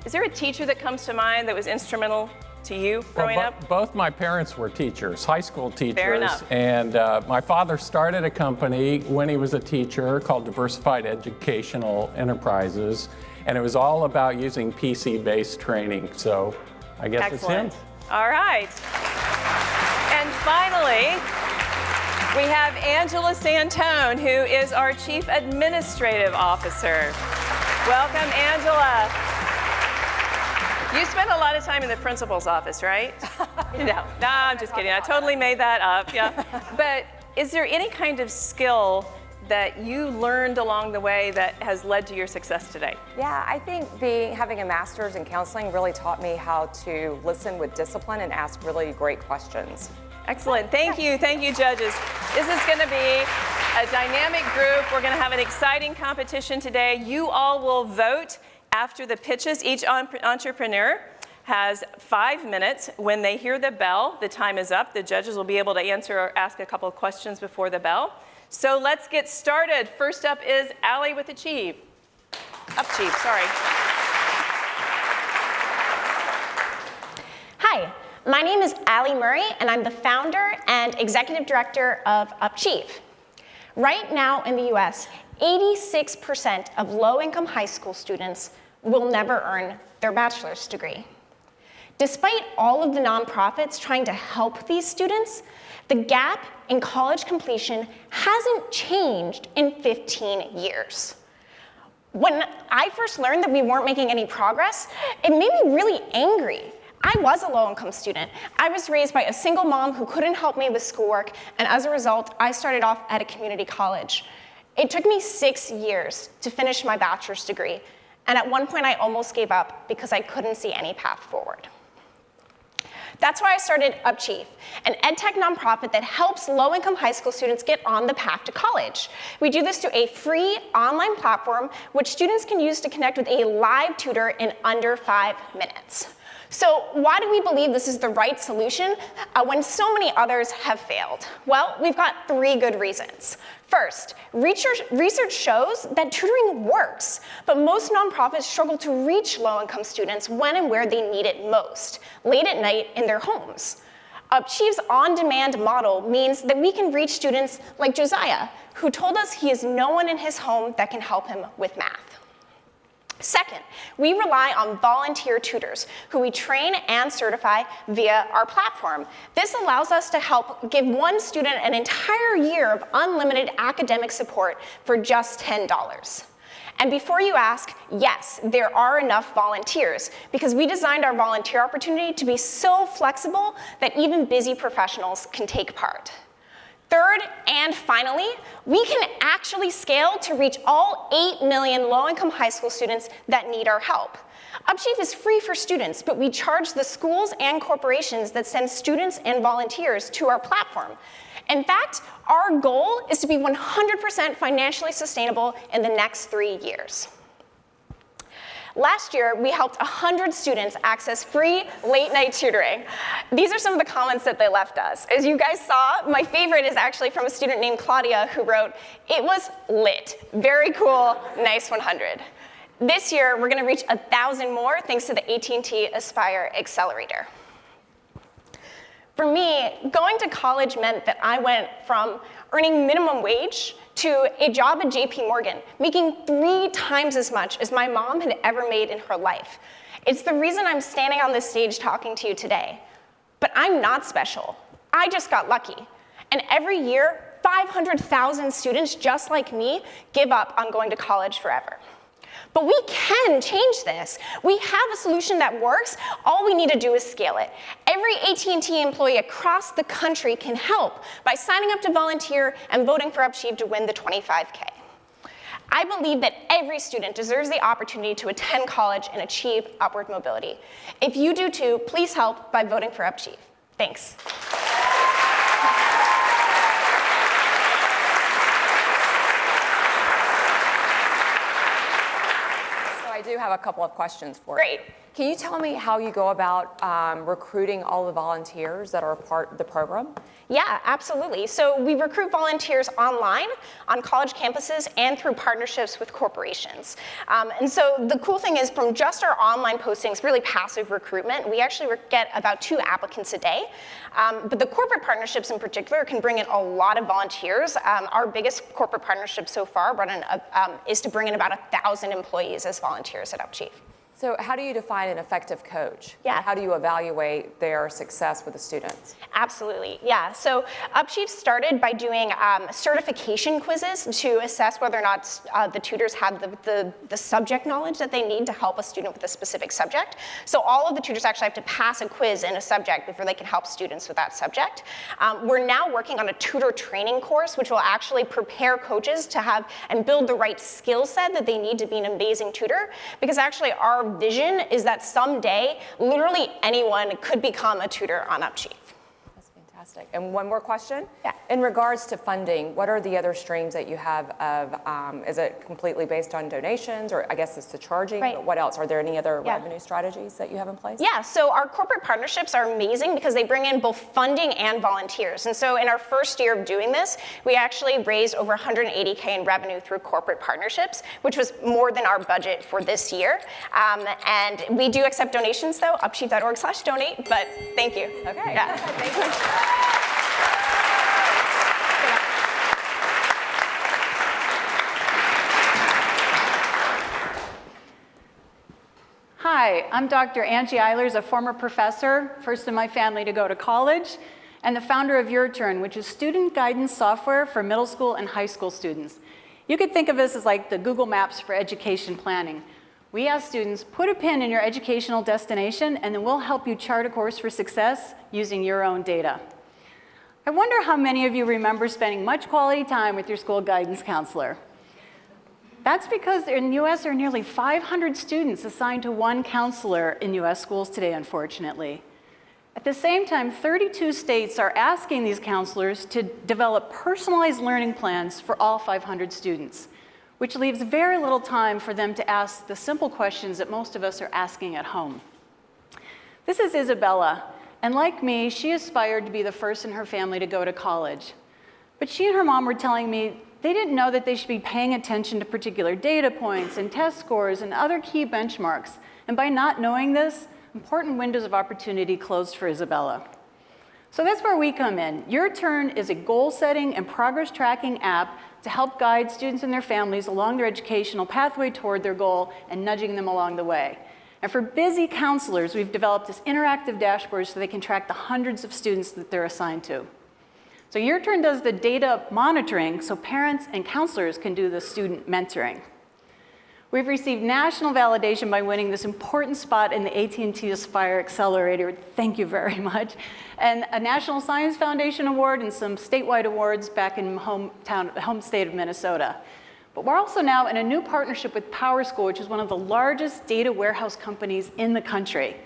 Is there a teacher that comes to mind that was instrumental to you growing up? Both my parents were teachers, high school teachers. Fair enough. And my father started a company when he was a teacher called Diversified Educational Enterprises. And it was all about using PC-based training. So I guess Excellent. It's him. All right. And finally, we have Angela Santone, who is our Chief Administrative Officer. Welcome, Angela. You spent a lot of time in the principal's office, right? No, I'm just kidding. I totally made that up, yeah. But is there any kind of skill that you learned along the way that has led to your success today? Yeah, I think having a master's in counseling really taught me how to listen with discipline and ask really great questions. Excellent, thank you, judges. This is gonna be a dynamic group. We're gonna have an exciting competition today. You all will vote after the pitches. Each entrepreneur has 5 minutes. When they hear the bell, the time is up. The judges will be able to answer or ask a couple of questions before the bell. So let's get started. First up is Allie with Achieve. Upchieve, sorry. Hi, my name is Allie Murray, and I'm the founder and executive director of Upchieve. Right now in the US, 86% of low-income high school students will never earn their bachelor's degree. Despite all of the nonprofits trying to help these students, the gap in college completion hasn't changed in 15 years. When I first learned that we weren't making any progress, it made me really angry. I was a low-income student. I was raised by a single mom who couldn't help me with schoolwork, and as a result, I started off at a community college. It took me 6 years to finish my bachelor's degree, and at one point I almost gave up because I couldn't see any path forward. That's why I started Upchieve, an edtech nonprofit that helps low-income high school students get on the path to college. We do this through a free online platform which students can use to connect with a live tutor in under 5 minutes. So why do we believe this is the right solution when so many others have failed? Well, we've got 3 good reasons. First, research shows that tutoring works, but most nonprofits struggle to reach low-income students when and where they need it most, late at night in their homes. Upchieve's on-demand model means that we can reach students like Josiah, who told us he has no one in his home that can help him with math. Second, we rely on volunteer tutors who we train and certify via our platform. This allows us to help give one student an entire year of unlimited academic support for just $10. And before you ask, yes, there are enough volunteers because we designed our volunteer opportunity to be so flexible that even busy professionals can take part. Third, and finally, we can actually scale to reach all 8 million low-income high school students that need our help. Upchieve is free for students, but we charge the schools and corporations that send students and volunteers to our platform. In fact, our goal is to be 100% financially sustainable in the next 3 years. Last year, we helped 100 students access free late-night tutoring. These are some of the comments that they left us. As you guys saw, my favorite is actually from a student named Claudia who wrote, "It was lit. Very cool. Nice 100." This year, we're going to reach 1,000 more thanks to the AT&T Aspire Accelerator. For me, going to college meant that I went from earning minimum wage to a job at JP Morgan, making 3 times as much as my mom had ever made in her life. It's the reason I'm standing on this stage talking to you today. But I'm not special. I just got lucky. And every year, 500,000 students just like me give up on going to college forever. But we can change this. We have a solution that works. All we need to do is scale it. Every AT&T employee across the country can help by signing up to volunteer and voting for Achieve to win the 25K. I believe that every student deserves the opportunity to attend college and achieve upward mobility. If you do too, please help by voting for Achieve. Thanks. I do have a couple of questions for you. Great. Can you tell me how you go about recruiting all the volunteers that are a part of the program? Yeah, absolutely. So we recruit volunteers online, on college campuses, and through partnerships with corporations. And so the cool thing is from just our online postings, really passive recruitment, we actually get about 2 applicants a day. But the corporate partnerships in particular can bring in a lot of volunteers. Our biggest corporate partnership so far is to bring in about 1,000 employees as volunteers at Upchief. So how do you define an effective coach? Yeah. And how do you evaluate their success with the students? Absolutely, yeah. So Upchief started by doing certification quizzes to assess whether or not the tutors have the subject knowledge that they need to help a student with a specific subject. So all of the tutors actually have to pass a quiz in a subject before they can help students with that subject. We're now working on a tutor training course, which will actually prepare coaches to have and build the right skill set that they need to be an amazing tutor, because actually our vision is that someday, literally anyone could become a tutor on Upchief. That's fantastic. And one more question. Yeah. In regards to funding, what are the other streams that you have of, is it completely based on donations, or I guess it's the charging, Right. but what else? Are there any other revenue strategies that you have in place? Yeah, so our corporate partnerships are amazing because they bring in both funding and volunteers. And so in our first year of doing this, we actually raised over $180K in revenue through corporate partnerships, which was more than our budget for this year. And we do accept donations though, upchief.org/donate, but thank you. Okay. Yeah. Thank you. Hi, I'm Dr. Angie Eilers, a former professor, first in my family to go to college, and the founder of Your Turn, which is student guidance software for middle school and high school students. You could think of this as like the Google Maps for education planning. We ask students, put a pin in your educational destination, and then we'll help you chart a course for success using your own data. I wonder how many of you remember spending much quality time with your school guidance counselor. That's because in the US there are nearly 500 students assigned to one counselor in US schools today, unfortunately. At the same time, 32 states are asking these counselors to develop personalized learning plans for all 500 students, which leaves very little time for them to ask the simple questions that most of us are asking at home. This is Isabella, and like me, she aspired to be the first in her family to go to college. But she and her mom were telling me they didn't know that they should be paying attention to particular data points and test scores and other key benchmarks. And by not knowing this, important windows of opportunity closed for Isabella. So that's where we come in. Your Turn is a goal-setting and progress-tracking app to help guide students and their families along their educational pathway toward their goal and nudging them along the way. And for busy counselors, we've developed this interactive dashboard so they can track the hundreds of students that they're assigned to. So Your Turn does the data monitoring so parents and counselors can do the student mentoring. We've received national validation by winning this important spot in the AT&T Aspire Accelerator, thank you very much, and a National Science Foundation Award and some statewide awards back in home state of Minnesota. But we're also now in a new partnership with PowerSchool, which is one of the largest data warehouse companies in the country.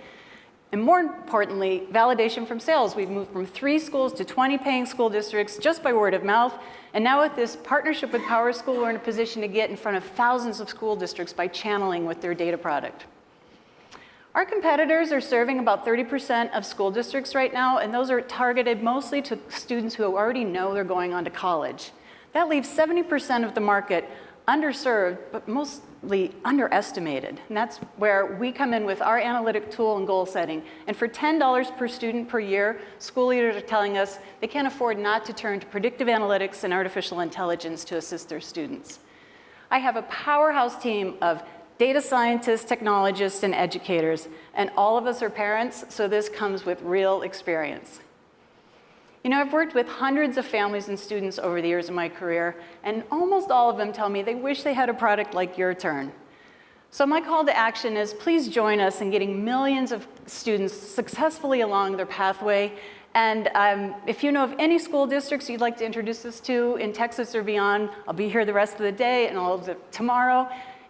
And more importantly, validation from sales. We've moved from 3 schools to 20 paying school districts just by word of mouth. And now with this partnership with PowerSchool, we're in a position to get in front of thousands of school districts by channeling with their data product. Our competitors are serving about 30% of school districts right now, and those are targeted mostly to students who already know they're going on to college. That leaves 70% of the market underserved, but mostly underestimated. And that's where we come in with our analytic tool and goal setting. And for $10 per student per year, school leaders are telling us they can't afford not to turn to predictive analytics and artificial intelligence to assist their students. I have a powerhouse team of data scientists, technologists, and educators. And all of us are parents, so this comes with real experience. You know, I've worked with hundreds of families and students over the years of my career, and almost all of them tell me they wish they had a product like Your Turn. So my call to action is please join us in getting millions of students successfully along their pathway. And if you know of any school districts you'd like to introduce us to in Texas or beyond, I'll be here the rest of the day and all of tomorrow.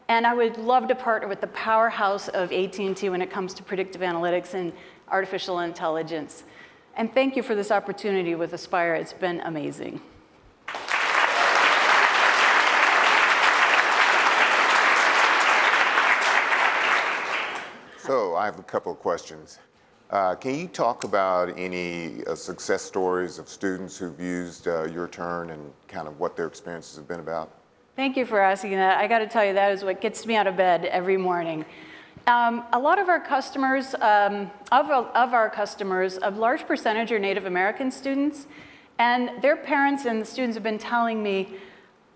And I would love to partner with the powerhouse of AT&T when it comes to predictive analytics and artificial intelligence. And thank you for this opportunity with Aspire. It's been amazing. So I have a couple of questions. Can you talk about any success stories of students who've used Your Turn and kind of what their experiences have been about? Thank you for asking that. I got to tell you, that is what gets me out of bed every morning. A lot of our customers, a large percentage are Native American students, and their parents and the students have been telling me,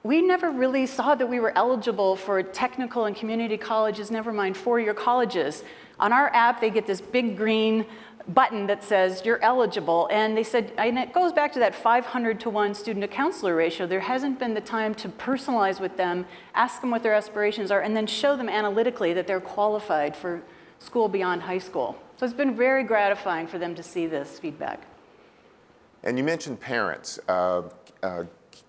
we never really saw that we were eligible for technical and community colleges, never mind four-year colleges. On our app, they get this big green button that says you're eligible, and they said, and it goes back to that 500-to-1 student-to-counselor ratio. There hasn't been the time to personalize with them, ask them what their aspirations are, and then show them analytically that they're qualified for school beyond high school. So it's been very gratifying for them to see this feedback. And you mentioned parents.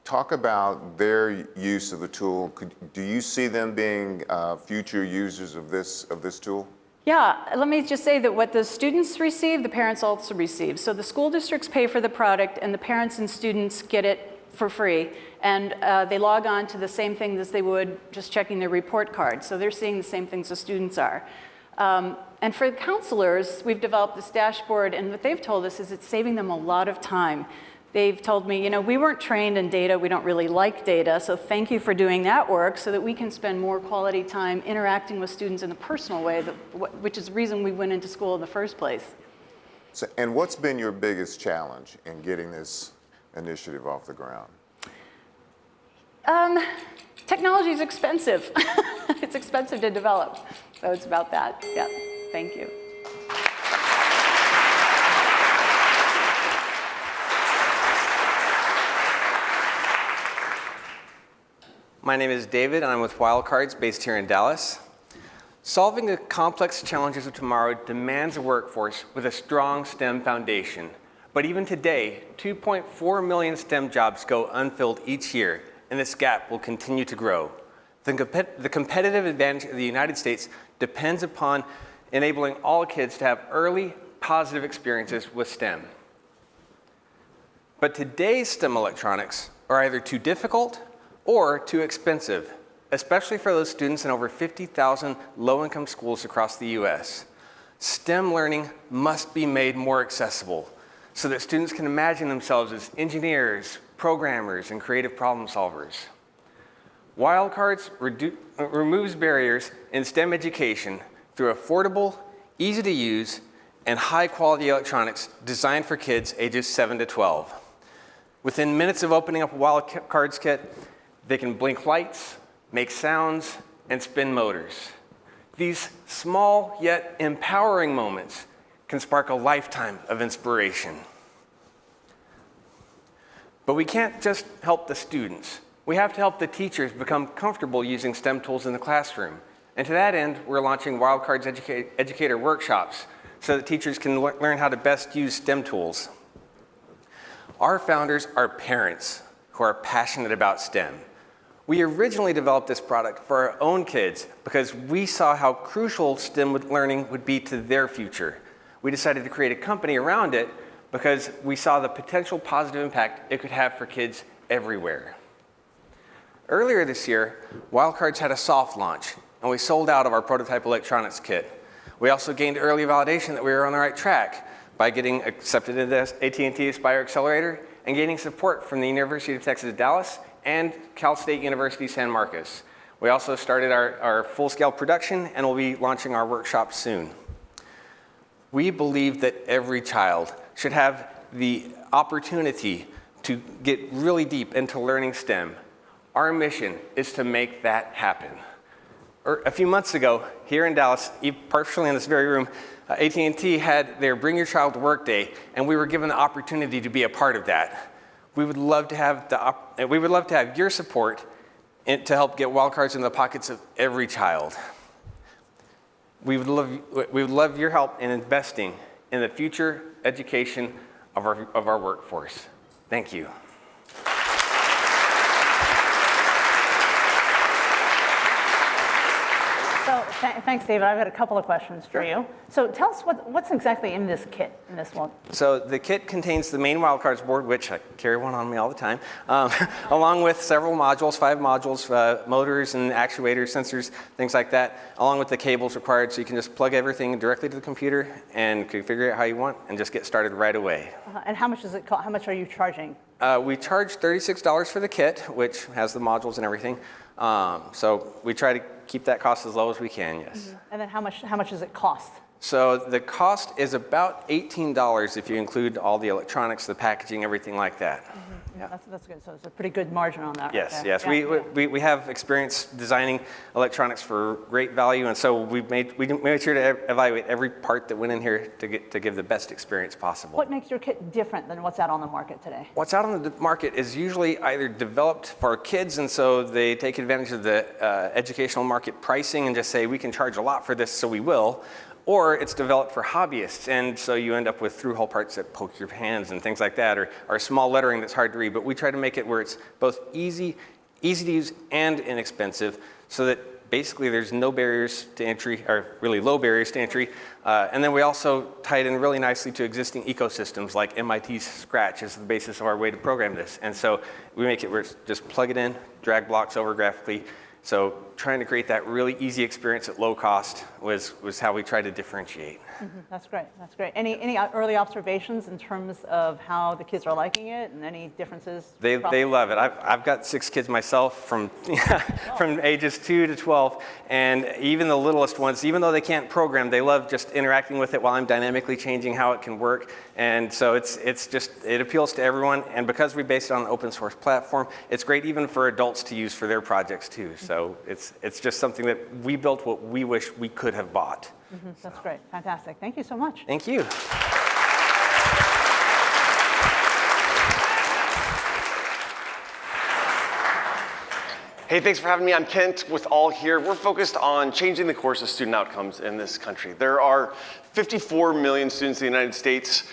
Talk about their use of the tool. Do you see them being future users of this tool? Yeah, let me just say that what the students receive, the parents also receive. So the school districts pay for the product, and the parents and students get it for free. And they log on to the same thing as they would just checking their report card. So they're seeing the same things the students are. And for the counselors, we've developed this dashboard, and what they've told us is it's saving them a lot of time. They've told me, you know, we weren't trained in data, we don't really like data, so thank you for doing that work so that we can spend more quality time interacting with students in a personal way, which is the reason we went into school in the first place. So, and what's been your biggest challenge in getting this initiative off the ground? Technology is expensive. It's expensive to develop, so it's about that. Yeah, thank you. My name is David, and I'm with Wildcards, based here in Dallas. Solving the complex challenges of tomorrow demands a workforce with a strong STEM foundation. But even today, 2.4 million STEM jobs go unfilled each year, and this gap will continue to grow. The competitive advantage of the United States depends upon enabling all kids to have early, positive experiences with STEM. But today's STEM electronics are either too difficult or too expensive, especially for those students in over 50,000 low-income schools across the US. STEM learning must be made more accessible so that students can imagine themselves as engineers, programmers, and creative problem solvers. Wildcards removes barriers in STEM education through affordable, easy-to-use, and high-quality electronics designed for kids ages 7 to 12. Within minutes of opening up a Wildcards kit, they can blink lights, make sounds, and spin motors. These small yet empowering moments can spark a lifetime of inspiration. But we can't just help the students. We have to help the teachers become comfortable using STEM tools in the classroom. And to that end, we're launching Wildcards Educator workshops so that teachers can learn how to best use STEM tools. Our founders are parents who are passionate about STEM. We originally developed this product for our own kids because we saw how crucial STEM learning would be to their future. We decided to create a company around it because we saw the potential positive impact it could have for kids everywhere. Earlier this year, Wildcards had a soft launch, and we sold out of our prototype electronics kit. We also gained early validation that we were on the right track by getting accepted into the AT&T Aspire Accelerator and gaining support from the University of Texas at Dallas and Cal State University San Marcos. We also started our full-scale production and will be launching our workshop soon. We believe that every child should have the opportunity to get really deep into learning STEM. Our mission is to make that happen. a few months ago, here in Dallas, partially in this very room, AT&T had their Bring Your Child to Work Day, and we were given the opportunity to be a part of that. We would love to have your support to help get wildcards in the pockets of every child. We would love your help in investing in the future education of our workforce. Thank you. So thanks, David. I've got a couple of questions for you. So tell us what's exactly in this kit, in this one. So the kit contains the main wildcards board, which I carry one on me all the time, along with several modules, 5 modules, motors and actuators, sensors, things like that, along with the cables required, so you can just plug everything directly to the computer and configure it how you want and just get started right away. And how much does it cost? How much are you charging? We charge $36 for the kit, which has the modules and everything. So we try to keep that cost as low as we can, yes. Mm-hmm. And then how much does it cost? So the cost is about $18 if you include all the electronics, the packaging, everything like that. Mm-hmm. Yeah, that's good. So it's a pretty good margin on that. Yes, right yes. Yeah. We have experience designing electronics for great value, and so we made sure to evaluate every part that went in here to give the best experience possible. What makes your kit different than what's out on the market today? What's out on the market is usually either developed for kids, and so they take advantage of the educational market pricing and just say, we can charge a lot for this, so we will. Or it's developed for hobbyists, and so you end up with through-hole parts that poke your hands and things like that, or small lettering that's hard to read. But we try to make it where it's both easy to use and inexpensive, so that basically there's no barriers to entry, or really low barriers to entry. And then we also tie it in really nicely to existing ecosystems, like MIT's Scratch is the basis of our way to program this. And so we make it where it's just plug it in, drag blocks over graphically. So trying to create that really easy experience at low cost was how we try to differentiate. Mm-hmm. That's great. That's great. Any early observations in terms of how the kids are liking it and any differences? They love it. I've got 6 kids myself from ages 2 to 12, and even the littlest ones, even though they can't program, they love just interacting with it while I'm dynamically changing how it can work. And so it appeals to everyone, and because we based it on an open source platform, it's great even for adults to use for their projects too. So it's just something that we built what we wish we could have bought. Mm-hmm. That's great. Fantastic. Thank you so much. Thank you. Hey, thanks for having me. I'm Kent with All Here. We're focused on changing the course of student outcomes in this country. There are 54 million students in the United States.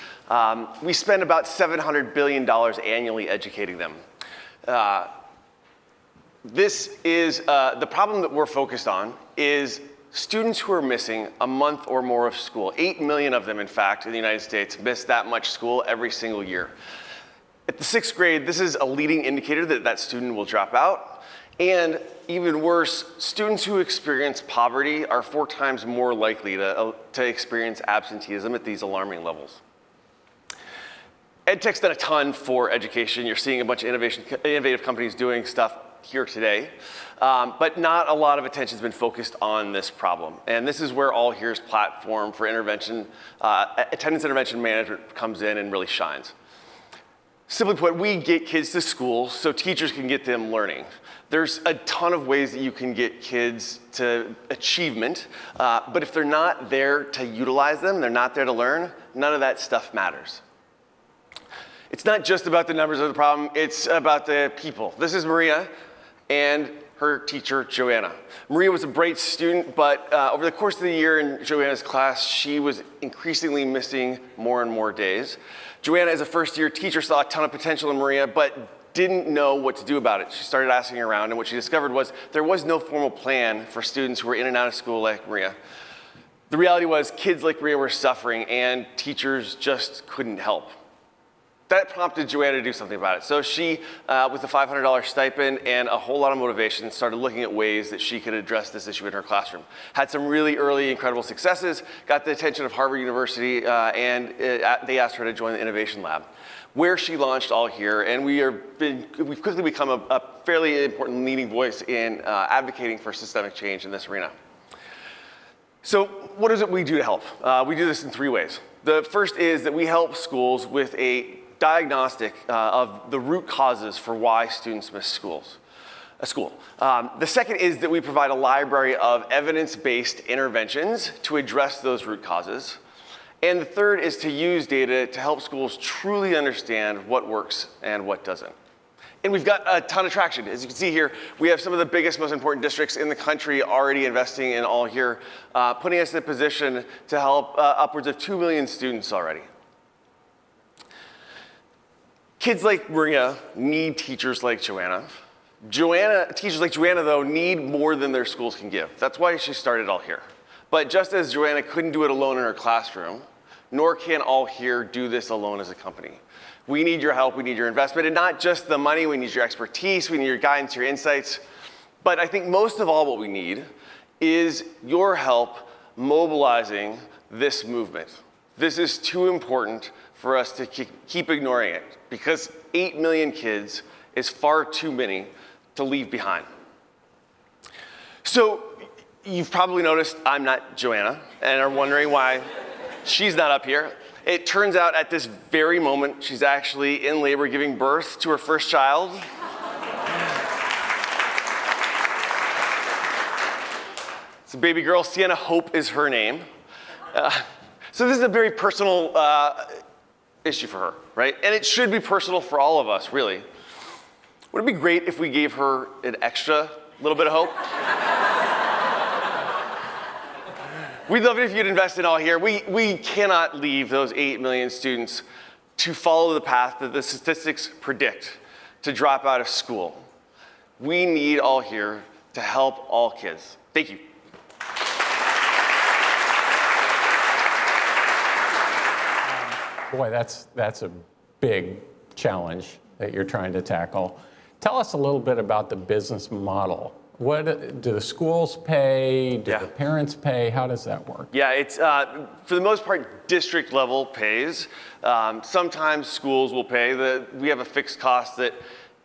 We spend about $700 billion annually educating them. This is the problem that we're focused on is students who are missing a month or more of school. 8 million of them, in fact, in the United States miss that much school every single year. At the 6th grade, this is a leading indicator that that student will drop out. And even worse, students who experience poverty are 4 times more likely to experience absenteeism at these alarming levels. EdTech's done a ton for education. You're seeing a bunch of innovative companies doing stuff here today, but not a lot of attention has been focused on this problem. And this is where All Here's platform for intervention, attendance intervention management comes in and really shines. Simply put, we get kids to school so teachers can get them learning. There's a ton of ways that you can get kids to achievement, but if they're not there to utilize them, they're not there to learn, none of that stuff matters. It's not just about the numbers of the problem, it's about the people. This is Maria and her teacher, Joanna. Maria was a bright student, but over the course of the year in Joanna's class, she was increasingly missing more and more days. Joanna, as a first-year teacher, saw a ton of potential in Maria, but didn't know what to do about it. She started asking around, and what she discovered was there was no formal plan for students who were in and out of school like Maria. The reality was kids like Maria were suffering, and teachers just couldn't help. That prompted Joanna to do something about it. So she, with a $500 stipend and a whole lot of motivation, started looking at ways that she could address this issue in her classroom. Had some really early, incredible successes, got the attention of Harvard University, and they asked her to join the Innovation Lab, where she launched All Here, and we've quickly become a fairly important leading voice in advocating for systemic change in this arena. So what is it we do to help? We do this in 3 ways. The first is that we help schools with a diagnostic of the root causes for why students miss schools. a school. The second is that we provide a library of evidence-based interventions to address those root causes. And the third is to use data to help schools truly understand what works and what doesn't. And we've got a ton of traction. As you can see here, we have some of the biggest, most important districts in the country already investing in All Here, putting us in a position to help upwards of 2 million students already. Kids like Maria need teachers like Joanna. Teachers like Joanna, though, need more than their schools can give. That's why she started All Here. But just as Joanna couldn't do it alone in her classroom, nor can All Here do this alone as a company. We need your help, we need your investment, and not just the money, we need your expertise, we need your guidance, your insights. But I think most of all what we need is your help mobilizing this movement. This is too important for us to keep ignoring it, because 8 million kids is far too many to leave behind. So you've probably noticed I'm not Joanna and are wondering why she's not up here. It turns out at this very moment, she's actually in labor giving birth to her first child. It's a baby girl, Sienna Hope is her name. So this is a very personal issue for her, right? And it should be personal for all of us, really. Would it be great if we gave her an extra little bit of hope? We'd love it if you'd invest in All Here. We cannot leave those 8 million students to follow the path that the statistics predict to drop out of school. We need All Here to help all kids. Thank you. Boy, that's a big challenge that you're trying to tackle. Tell us a little bit about the business model. What do the schools pay? Do the parents pay? How does that work? Yeah, it's for the most part district level pays. Sometimes schools will pay. We have a fixed cost that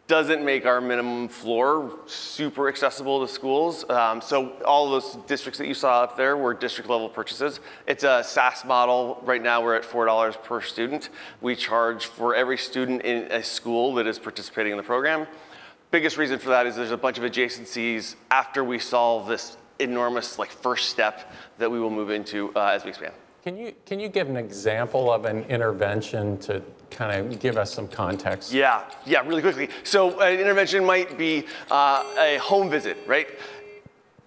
doesn't make our minimum floor super accessible to schools. So all those districts that you saw up there were district level purchases. It's a SaaS model. Right now we're at $4 per student. We charge for every student in a school that is participating in the program. Biggest reason for that is there's a bunch of adjacencies after we solve this enormous first step that we will move into as we expand. Can you give an example of an intervention to kind of give us some context? Yeah, really quickly. So an intervention might be a home visit, right?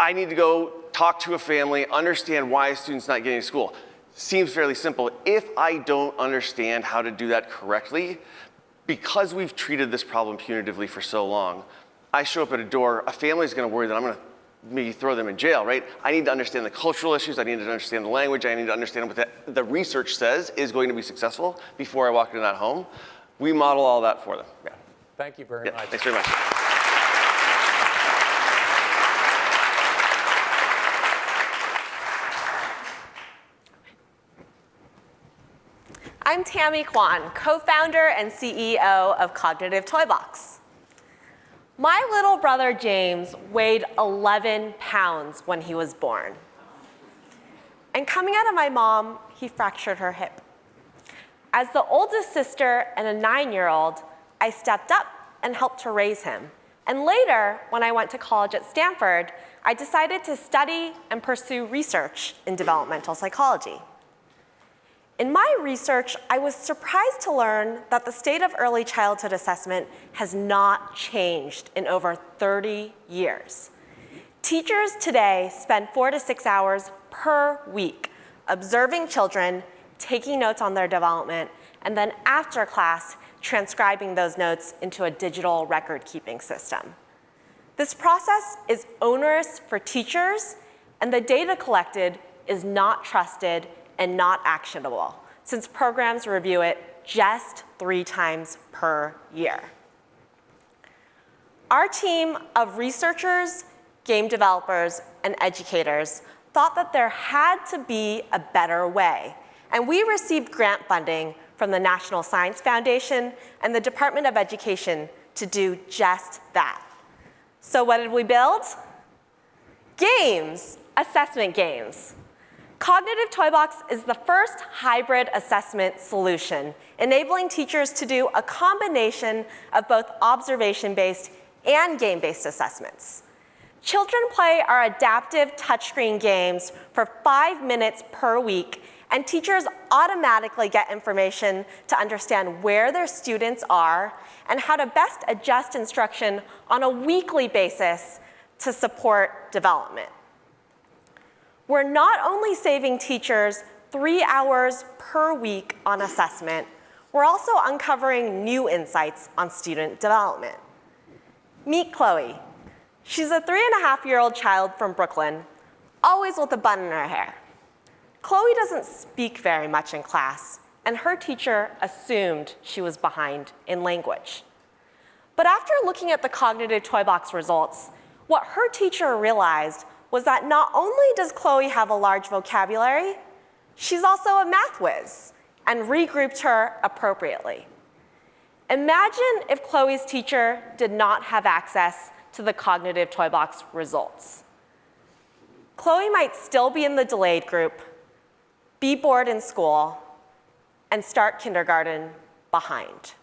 I need to go talk to a family, understand why a student's not getting to school. Seems fairly simple. If I don't understand how to do that correctly, because we've treated this problem punitively for so long, I show up at a door, a family's gonna worry that I'm gonna maybe throw them in jail, right? I need to understand the cultural issues, I need to understand the language, I need to understand what the research says is going to be successful before I walk into that home. We model all that for them, yeah. Thank you very much. Thanks very much. I'm Tammy Kwan, co-founder and CEO of Cognitive Toybox. My little brother James weighed 11 pounds when he was born. And coming out of my mom, he fractured her hip. As the oldest sister and a 9-year-old, I stepped up and helped to raise him. And later, when I went to college at Stanford, I decided to study and pursue research in developmental psychology. In my research, I was surprised to learn that the state of early childhood assessment has not changed in over 30 years. Teachers today spend 4 to 6 hours per week observing children, taking notes on their development, and then after class, transcribing those notes into a digital record-keeping system. This process is onerous for teachers, and the data collected is not trusted and not actionable, since programs review it just 3 times per year. Our team of researchers, game developers, and educators thought that there had to be a better way, and we received grant funding from the National Science Foundation and the Department of Education to do just that. So what did we build? Games, assessment games. Cognitive Toybox is the first hybrid assessment solution, enabling teachers to do a combination of both observation-based and game-based assessments. Children play our adaptive touchscreen games for 5 minutes per week, and teachers automatically get information to understand where their students are and how to best adjust instruction on a weekly basis to support development. We're not only saving teachers 3 hours per week on assessment, we're also uncovering new insights on student development. Meet Chloe. She's a 3.5-year-old child from Brooklyn, always with a bun in her hair. Chloe doesn't speak very much in class, and her teacher assumed she was behind in language. But after looking at the cognitive toy box results, what her teacher realized was that not only does Chloe have a large vocabulary, she's also a math whiz, and regrouped her appropriately. Imagine if Chloe's teacher did not have access to the cognitive toy box results. Chloe might still be in the delayed group, be bored in school, and start kindergarten behind.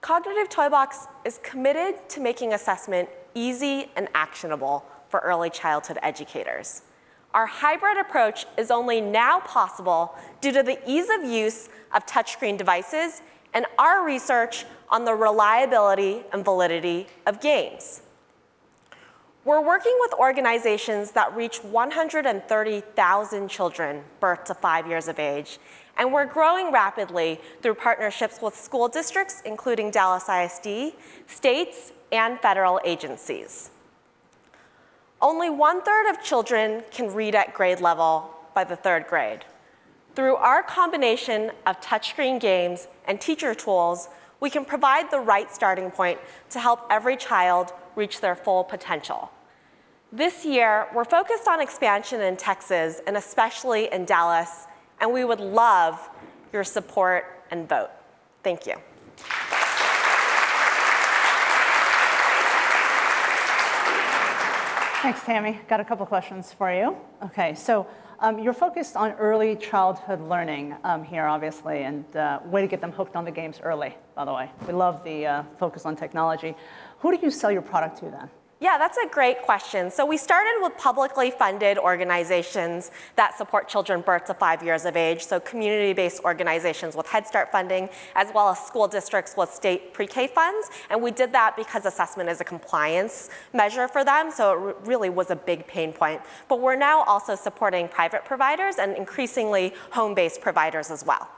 Cognitive Toy Box is committed to making assessment easy and actionable for early childhood educators. Our hybrid approach is only now possible due to the ease of use of touchscreen devices and our research on the reliability and validity of games. We're working with organizations that reach 130,000 children birth to 5 years of age, and we're growing rapidly through partnerships with school districts, including Dallas ISD, states, and federal agencies. Only 1/3 of children can read at grade level by the 3rd grade. Through our combination of touchscreen games and teacher tools, we can provide the right starting point to help every child reach their full potential. This year, we're focused on expansion in Texas and especially in Dallas, and we would love your support and vote. Thank you. Thanks, Tammy. Got a couple questions for you. Okay, so you're focused on early childhood learning here, obviously, and way to get them hooked on the games early, by the way. We love the focus on technology. Who do you sell your product to then? Yeah, that's a great question. So we started with publicly funded organizations that support children birth to 5 years of age, so community-based organizations with Head Start funding, as well as school districts with state pre-K funds. And we did that because assessment is a compliance measure for them, so it really was a big pain point. But we're now also supporting private providers and increasingly home-based providers as well.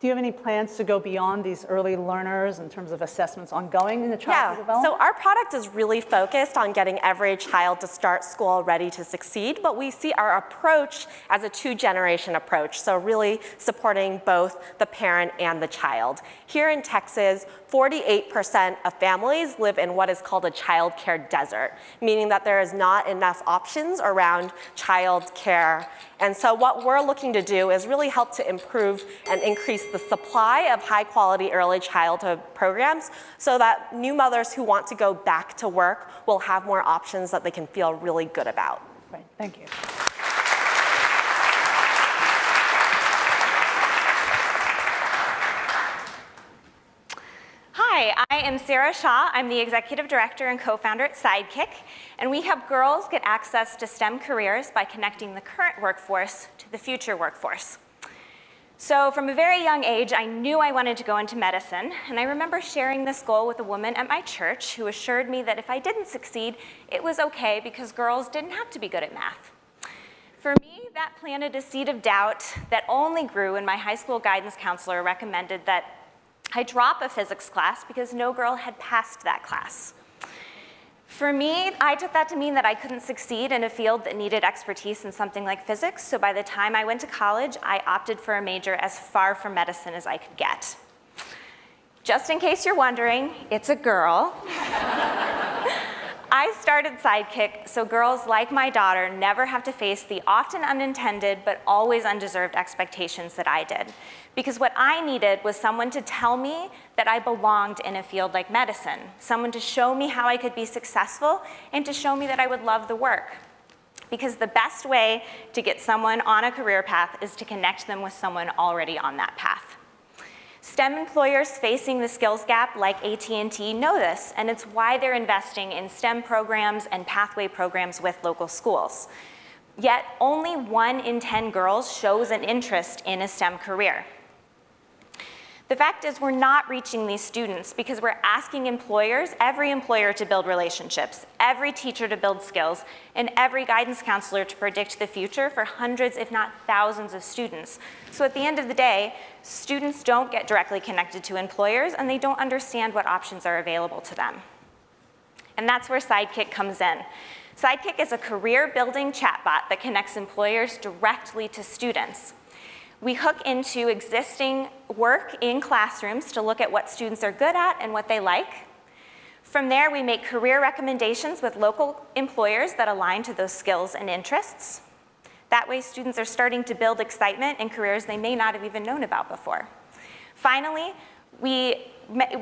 Do you have any plans to go beyond these early learners in terms of assessments ongoing in the childhood development? So our product is really focused on getting every child to start school ready to succeed, but we see our approach as a 2-generation approach, so really supporting both the parent and the child. Here in Texas, 48% of families live in what is called a child care desert, meaning that there is not enough options around child care. And so what we're looking to do is really help to improve and increase the supply of high-quality early childhood programs so that new mothers who want to go back to work will have more options that they can feel really good about. Great, thank you. Hi, I am Sarah Shaw. I'm the Executive Director and co-founder at Sidekick, and we help girls get access to STEM careers by connecting the current workforce to the future workforce. So from a very young age, I knew I wanted to go into medicine, and I remember sharing this goal with a woman at my church who assured me that if I didn't succeed, it was okay because girls didn't have to be good at math. For me, that planted a seed of doubt that only grew when my high school guidance counselor recommended that I drop a physics class because no girl had passed that class. For me, I took that to mean that I couldn't succeed in a field that needed expertise in something like physics, so by the time I went to college, I opted for a major as far from medicine as I could get. Just in case you're wondering, it's a girl. I started Sidekick so girls like my daughter never have to face the often unintended but always undeserved expectations that I did. Because what I needed was someone to tell me that I belonged in a field like medicine, someone to show me how I could be successful and to show me that I would love the work. Because the best way to get someone on a career path is to connect them with someone already on that path. STEM employers facing the skills gap like AT&T know this, and it's why they're investing in STEM programs and pathway programs with local schools. Yet only 1 in 10 girls shows an interest in a STEM career. The fact is we're not reaching these students because we're asking employers, every employer to build relationships, every teacher to build skills, and every guidance counselor to predict the future for hundreds, if not thousands of students. So at the end of the day, students don't get directly connected to employers and they don't understand what options are available to them. And that's where Sidekick comes in. Sidekick is a career-building chatbot that connects employers directly to students. We hook into existing work in classrooms to look at what students are good at and what they like. From there, we make career recommendations with local employers that align to those skills and interests. That way, students are starting to build excitement in careers they may not have even known about before. Finally, we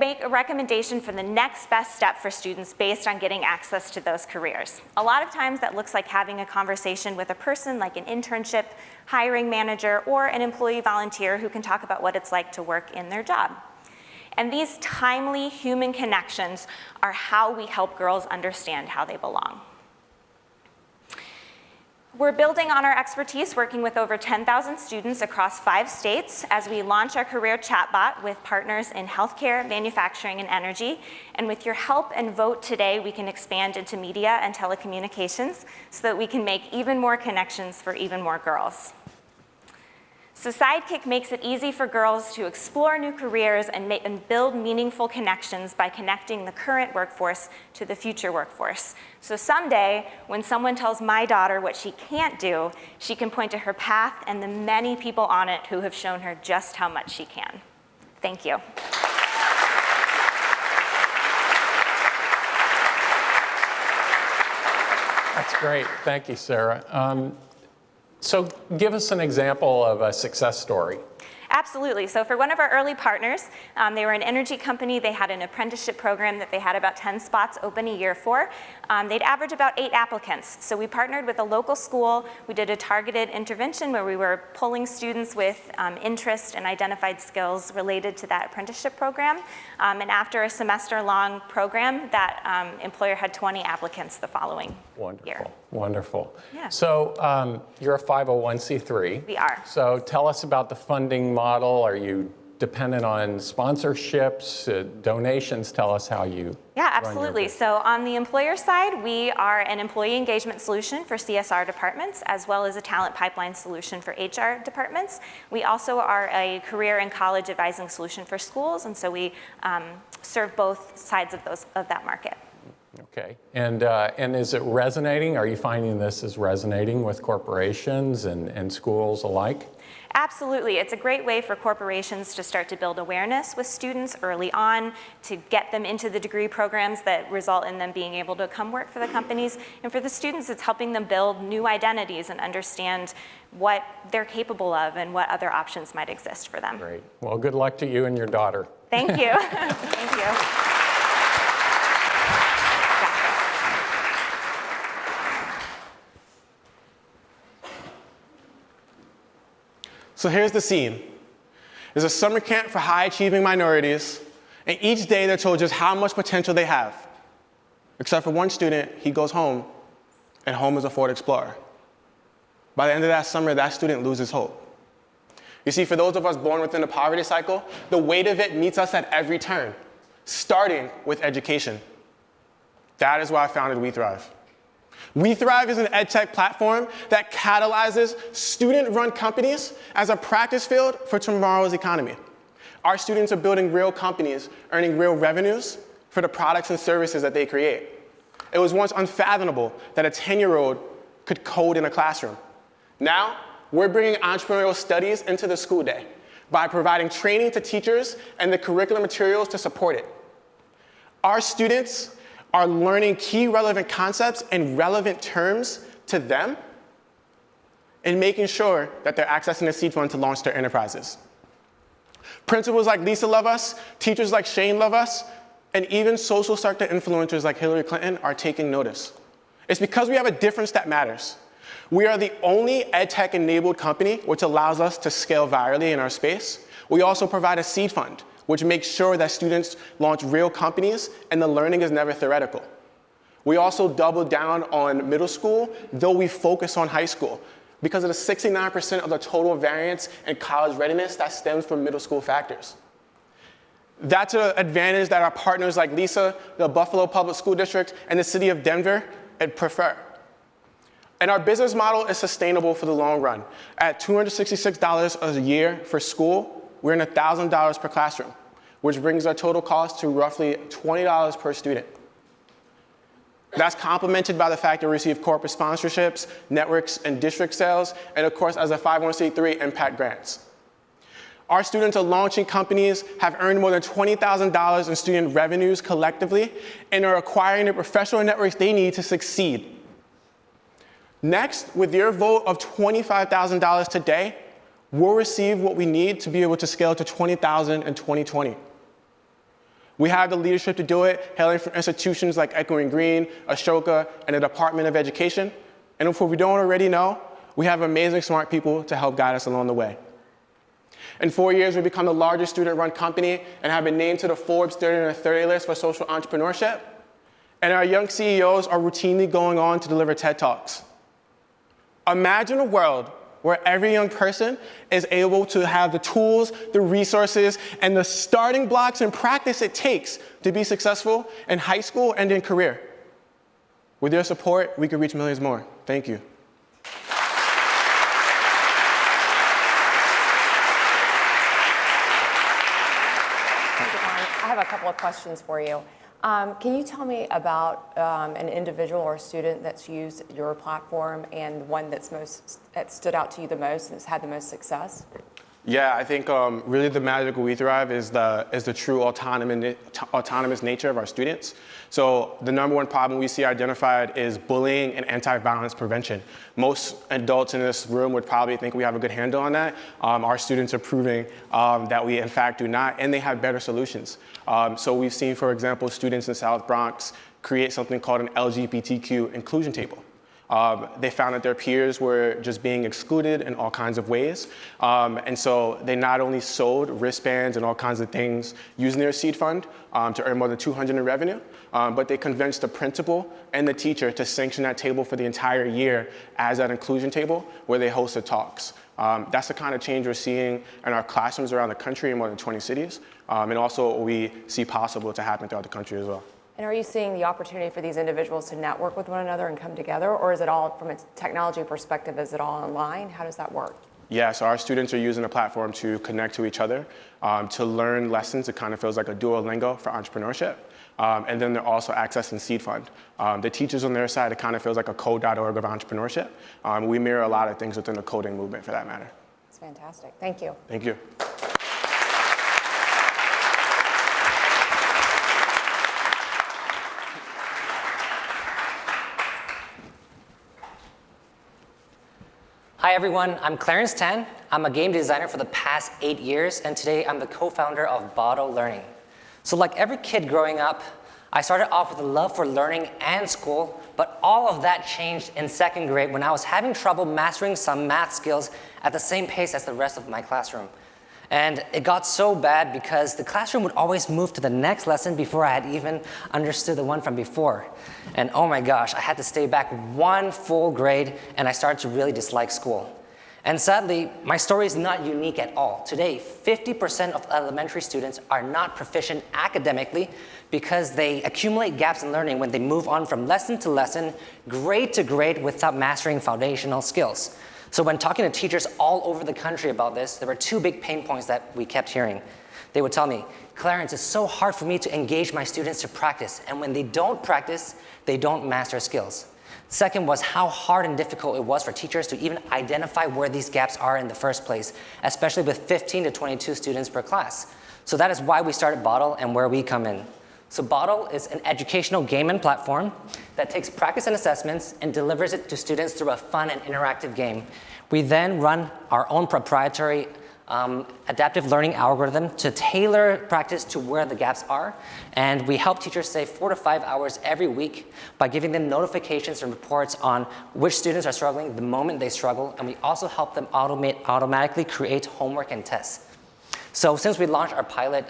make a recommendation for the next best step for students based on getting access to those careers. A lot of times that looks like having a conversation with a person like an internship, hiring manager, or an employee volunteer who can talk about what it's like to work in their job. And these timely human connections are how we help girls understand how they belong. We're building on our expertise working with over 10,000 students across 5 states as we launch our career chatbot with partners in healthcare, manufacturing, and energy. And with your help and vote today, we can expand into media and telecommunications so that we can make even more connections for even more girls. So Sidekick makes it easy for girls to explore new careers and build meaningful connections by connecting the current workforce to the future workforce. So someday, when someone tells my daughter what she can't do, she can point to her path and the many people on it who have shown her just how much she can. Thank you. That's great. Thank you, Sarah. So give us an example of a success story. Absolutely. So for one of our early partners, they were an energy company. They had an apprenticeship program that they had about 10 spots open a year for. They'd average about 8 applicants. So we partnered with a local school. We did a targeted intervention where we were pulling students with interest and identified skills related to that apprenticeship program. And after a semester-long program, that employer had 20 applicants the following year. Wonderful. Yeah. So you're a 501c3. We are. So tell us about the funding model. Are you dependent on sponsorships, donations? Tell us how you Yeah, absolutely. So on the employer side, we are an employee engagement solution for CSR departments, as well as a talent pipeline solution for HR departments. We also are a career and college advising solution for schools, and so we serve both sides of that market. Okay, and is it resonating? Are you finding this is resonating with corporations and schools alike? Absolutely. It's a great way for corporations to start to build awareness with students early on, to get them into the degree programs that result in them being able to come work for the companies. And for the students, it's helping them build new identities and understand what they're capable of and what other options might exist for them. Great. Well, good luck to you and your daughter. Thank you. Thank you. So here's the scene. There's a summer camp for high-achieving minorities, and each day they're told just how much potential they have. Except for one student, he goes home, and home is a Ford Explorer. By the end of that summer, that student loses hope. You see, for those of us born within the poverty cycle, the weight of it meets us at every turn, starting with education. That is why I founded We Thrive. We Thrive is an edtech platform that catalyzes student-run companies as a practice field for tomorrow's economy. Our students are building real companies, earning real revenues for the products and services that they create. It was once unfathomable that a 10-year-old could code in a classroom. Now, we're bringing entrepreneurial studies into the school day by providing training to teachers and the curriculum materials to support it. Our students are learning key relevant concepts and relevant terms to them and making sure that they're accessing the seed fund to launch their enterprises. Principals like Lisa love us, teachers like Shane love us, and even social sector influencers like Hillary Clinton are taking notice. It's because we have a difference that matters. We are the only edtech-enabled company which allows us to scale virally in our space. We also provide a seed fund, which makes sure that students launch real companies and the learning is never theoretical. We also double down on middle school, though we focus on high school, because of the 69% of the total variance in college readiness that stems from middle school factors. That's an advantage that our partners like LISA, the Buffalo Public School District, and the city of Denver prefer. And our business model is sustainable for the long run. At $266 a year for school, we're in $1,000 per classroom, which brings our total cost to roughly $20 per student. That's complemented by the fact that we receive corporate sponsorships, networks, and district sales, and of course, as a 501c3, impact grants. Our students are launching companies, have earned more than $20,000 in student revenues collectively, and are acquiring the professional networks they need to succeed. Next, with your vote of $25,000 today, we'll receive what we need to be able to scale to $20,000 in 2020. We have the leadership to do it, hailing from institutions like Echoing Green, Ashoka, and the Department of Education. And if we don't already know, we have amazing smart people to help guide us along the way. In 4 years, we've become the largest student-run company and have been named to the Forbes 30 Under 30 list for social entrepreneurship. And our young CEOs are routinely going on to deliver TED Talks. Imagine a world where every young person is able to have the tools, the resources, and the starting blocks and practice it takes to be successful in high school and in career. With your support, we could reach millions more. Thank you. I have a couple of questions for you. Can you tell me about an individual or student that's used your platform and one that stood out to you the most and has had the most success? Yeah, I think really the magic we thrive is the true autonomous nature of our students. So the number one problem we see identified is bullying and anti-violence prevention. Most adults in this room would probably think we have a good handle on that. Our students are proving that we in fact do not, and they have better solutions. So we've seen, for example, students in South Bronx create something called an LGBTQ inclusion table. They found that their peers were just being excluded in all kinds of ways. And so they not only sold wristbands and all kinds of things using their seed fund to earn more than $200 in revenue, but they convinced the principal and the teacher to sanction that table for the entire year as that inclusion table where they hosted talks. That's the kind of change we're seeing in our classrooms around the country in more than 20 cities, and also what we see possible to happen throughout the country as well. And are you seeing the opportunity for these individuals to network with one another and come together, or is it all, from a technology perspective, is it all online? How does that work? Yeah, so our students are using the platform to connect to each other, to learn lessons. It kind of feels like a Duolingo for entrepreneurship. And then they're also accessing Seed Fund. The teachers on their side, it kind of feels like a code.org of entrepreneurship. We mirror a lot of things within the coding movement for that matter. That's fantastic. Thank you. Thank you. Hi everyone, I'm Clarence Tan. I'm a game designer for the past 8 years, and today I'm the co-founder of Bottle Learning. So like every kid growing up, I started off with a love for learning and school, but all of that changed in second grade when I was having trouble mastering some math skills at the same pace as the rest of my classroom. And it got so bad because the classroom would always move to the next lesson before I had even understood the one from before. And oh my gosh, I had to stay back one full grade, and I started to really dislike school. And sadly, my story is not unique at all. Today, 50% of elementary students are not proficient academically because they accumulate gaps in learning when they move on from lesson to lesson, grade to grade without mastering foundational skills. So when talking to teachers all over the country about this, there were two big pain points that we kept hearing. They would tell me, Clarence, it's so hard for me to engage my students to practice, and when they don't practice, they don't master skills. Second was how hard and difficult it was for teachers to even identify where these gaps are in the first place, especially with 15 to 22 students per class. So that is why we started Bottle and where we come in. So Bottle is an educational game and platform that takes practice and assessments and delivers it to students through a fun and interactive game. We then run our own proprietary adaptive learning algorithm to tailor practice to where the gaps are. And we help teachers save 4 to 5 hours every week by giving them notifications and reports on which students are struggling the moment they struggle. And we also help them automatically create homework and tests. So since we launched our pilot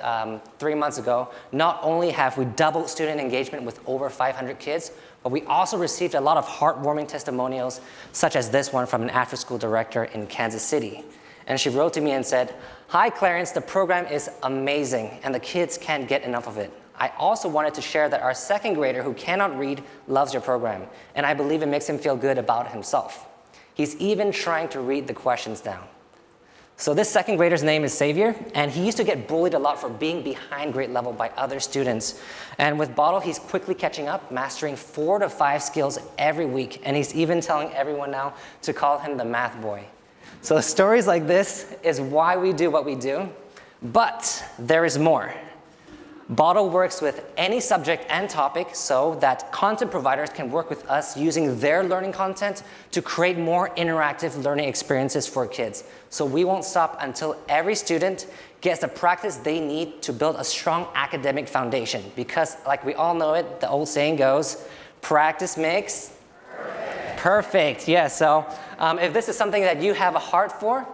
3 months ago, not only have we doubled student engagement with over 500 kids, but we also received a lot of heartwarming testimonials, such as this one from an after-school director in Kansas City. And she wrote to me and said, "Hi, Clarence, the program is amazing, and the kids can't get enough of it. I also wanted to share that our second grader who cannot read loves your program, and I believe it makes him feel good about himself. He's even trying to read the questions down." So this second grader's name is Xavier, and he used to get bullied a lot for being behind grade level by other students. And with Bottle, he's quickly catching up, mastering 4 to 5 skills every week, and he's even telling everyone now to call him the math boy. So stories like this is why we do what we do, but there is more. Bottle works with any subject and topic so that content providers can work with us using their learning content to create more interactive learning experiences for kids. So we won't stop until every student gets the practice they need to build a strong academic foundation. Because like we all know it, the old saying goes, practice makes perfect. Yeah, so if this is something that you have a heart for,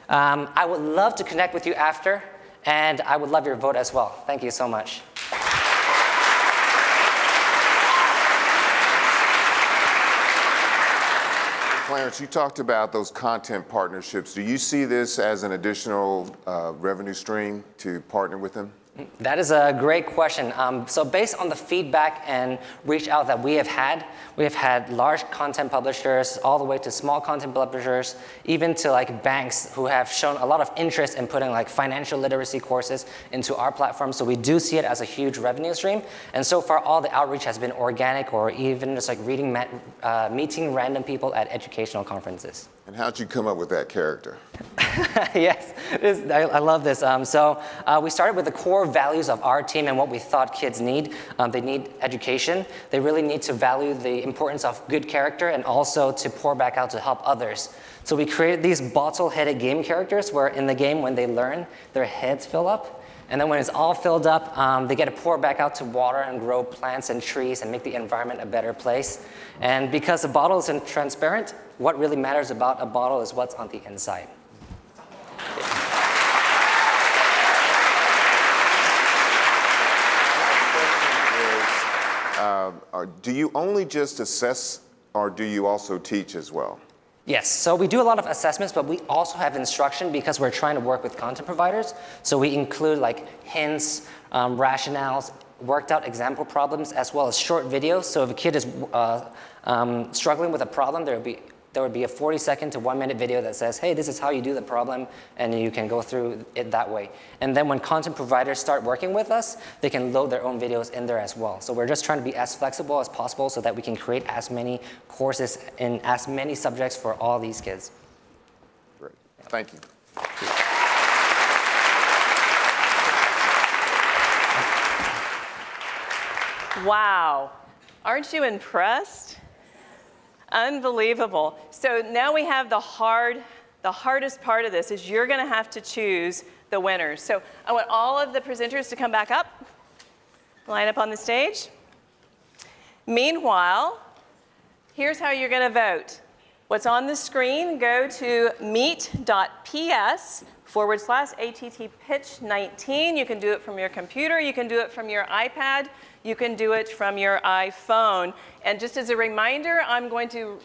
I would love to connect with you after. And I would love your vote as well. Thank you so much. Clarence, you talked about those content partnerships. Do you see this as an additional revenue stream to partner with them? That is a great question. So based on the feedback and reach out that we have had large content publishers all the way to small content publishers, even to like banks who have shown a lot of interest in putting like financial literacy courses into our platform. So we do see it as a huge revenue stream. And so far, all the outreach has been organic or even just like meeting random people at educational conferences. And how'd you come up with that character? Yes, I love this. We started with the core values of our team and what we thought kids need. They need education. They really need to value the importance of good character and also to pour back out to help others. So we created these bottle-headed game characters where in the game when they learn, their heads fill up. And then when it's all filled up, they get to pour back out to water and grow plants and trees and make the environment a better place. And because the bottle isn't transparent, what really matters about a bottle is what's on the inside. Do you only just assess or do you also teach as well? Yes, so we do a lot of assessments, but we also have instruction because we're trying to work with content providers. So we include like hints, rationales, worked out example problems, as well as short videos. So if a kid is struggling with a problem, there would be a 40-second to 1-minute video that says, hey, this is how you do the problem, and you can go through it that way. And then when content providers start working with us, they can load their own videos in there as well. So we're just trying to be as flexible as possible so that we can create as many courses in as many subjects for all these kids. Great. Thank you. Wow. Aren't you impressed? Unbelievable. So now we have the hardest part of this is you're going to have to choose the winners. So I want all of the presenters to come back up, line up on the stage. Meanwhile, here's how you're going to vote. What's on the screen, go to meet.ps/ATT Pitch 19. You can do it from your computer. You can do it from your iPad. You can do it from your iPhone. And just as a reminder, I'm going to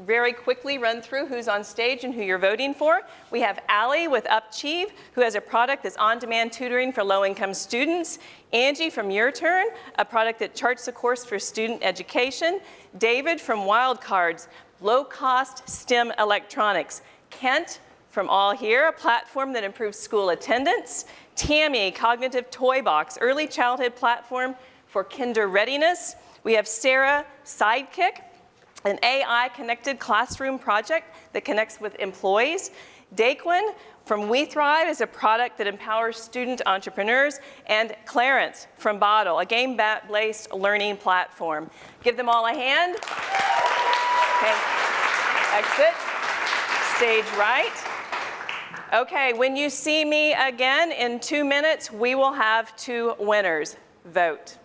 very quickly run through who's on stage and who you're voting for. We have Allie with Upchieve, who has a product that's on-demand tutoring for low-income students. Angie from Your Turn, a product that charts a course for student education. David from Wildcards, low-cost STEM electronics. Kent from All Here, a platform that improves school attendance. Tammy, Cognitive Toy Box, early childhood platform for kinder readiness. We have Sarah, Sidekick, an AI-connected classroom project that connects with employees. Daquin from We Thrive is a product that empowers student entrepreneurs. And Clarence from Bottle, a game-based learning platform. Give them all a hand. Okay, exit, stage right. Okay, when you see me again in 2 minutes, we will have 2 winners. Vote.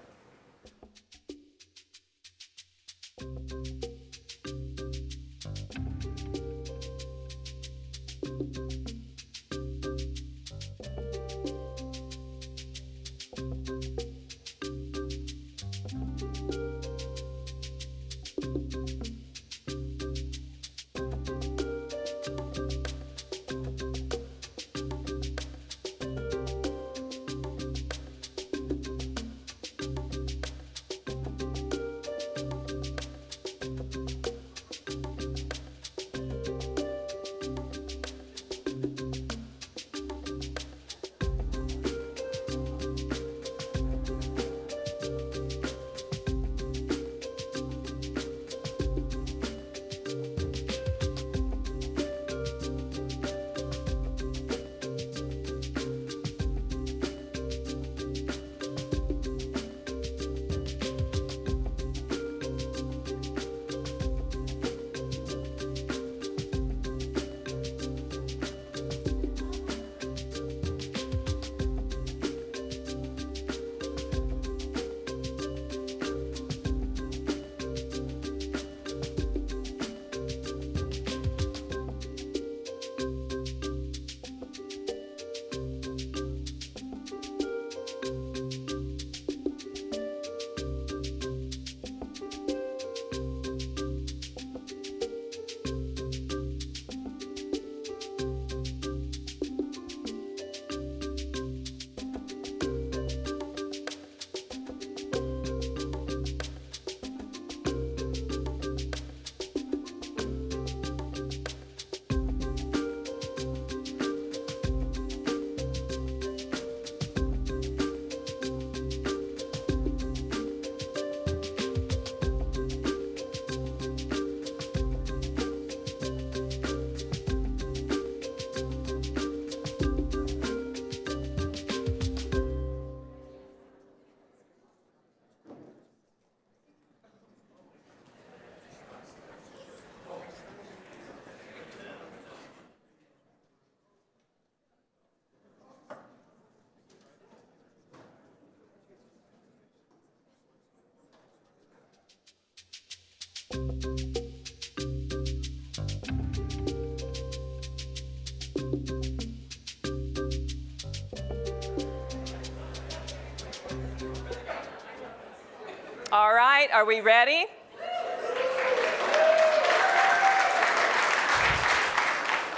All right, are we ready?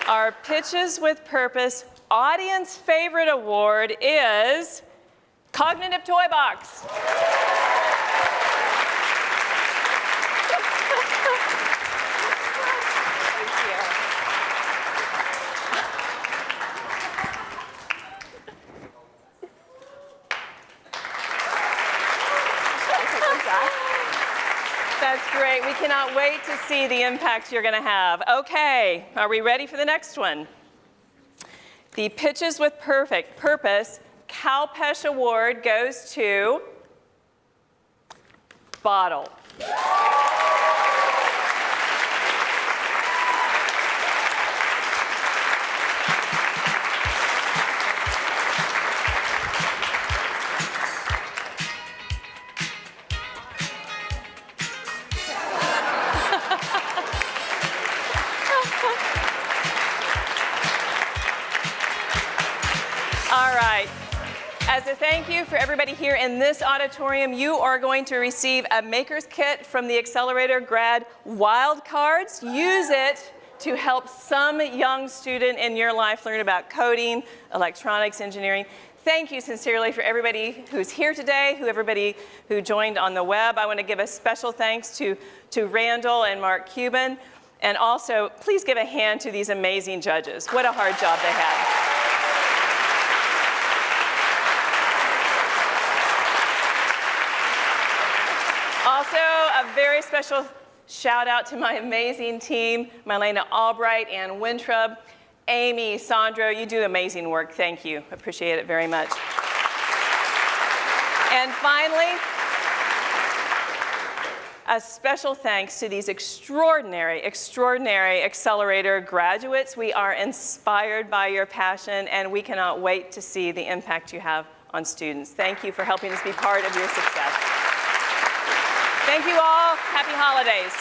Our Pitches with Purpose Audience Favorite Award is Cognitive Toy Box. That's great. We cannot wait to see the impact you're going to have. Okay, are we ready for the next one? The Pitches with Purpose CalPESH Award goes to Bottle. All right. As a thank you for everybody here in this auditorium, you are going to receive a maker's kit from the Accelerator Grad Wildcards. Use it to help some young student in your life learn about coding, electronics, engineering. Thank you sincerely for everybody who's here today, everybody who joined on the web. I want to give a special thanks to Randall and Mark Cuban. And also, please give a hand to these amazing judges. What a hard job they had. Also, a very special shout out to my amazing team, Marlena Albright, Ann Wintrub, Amy, Sandro. You do amazing work. Thank you. Appreciate it very much. And finally, a special thanks to these extraordinary Accelerator graduates. We are inspired by your passion, and we cannot wait to see the impact you have on students. Thank you for helping us be part of your success. Thank you all. Happy holidays.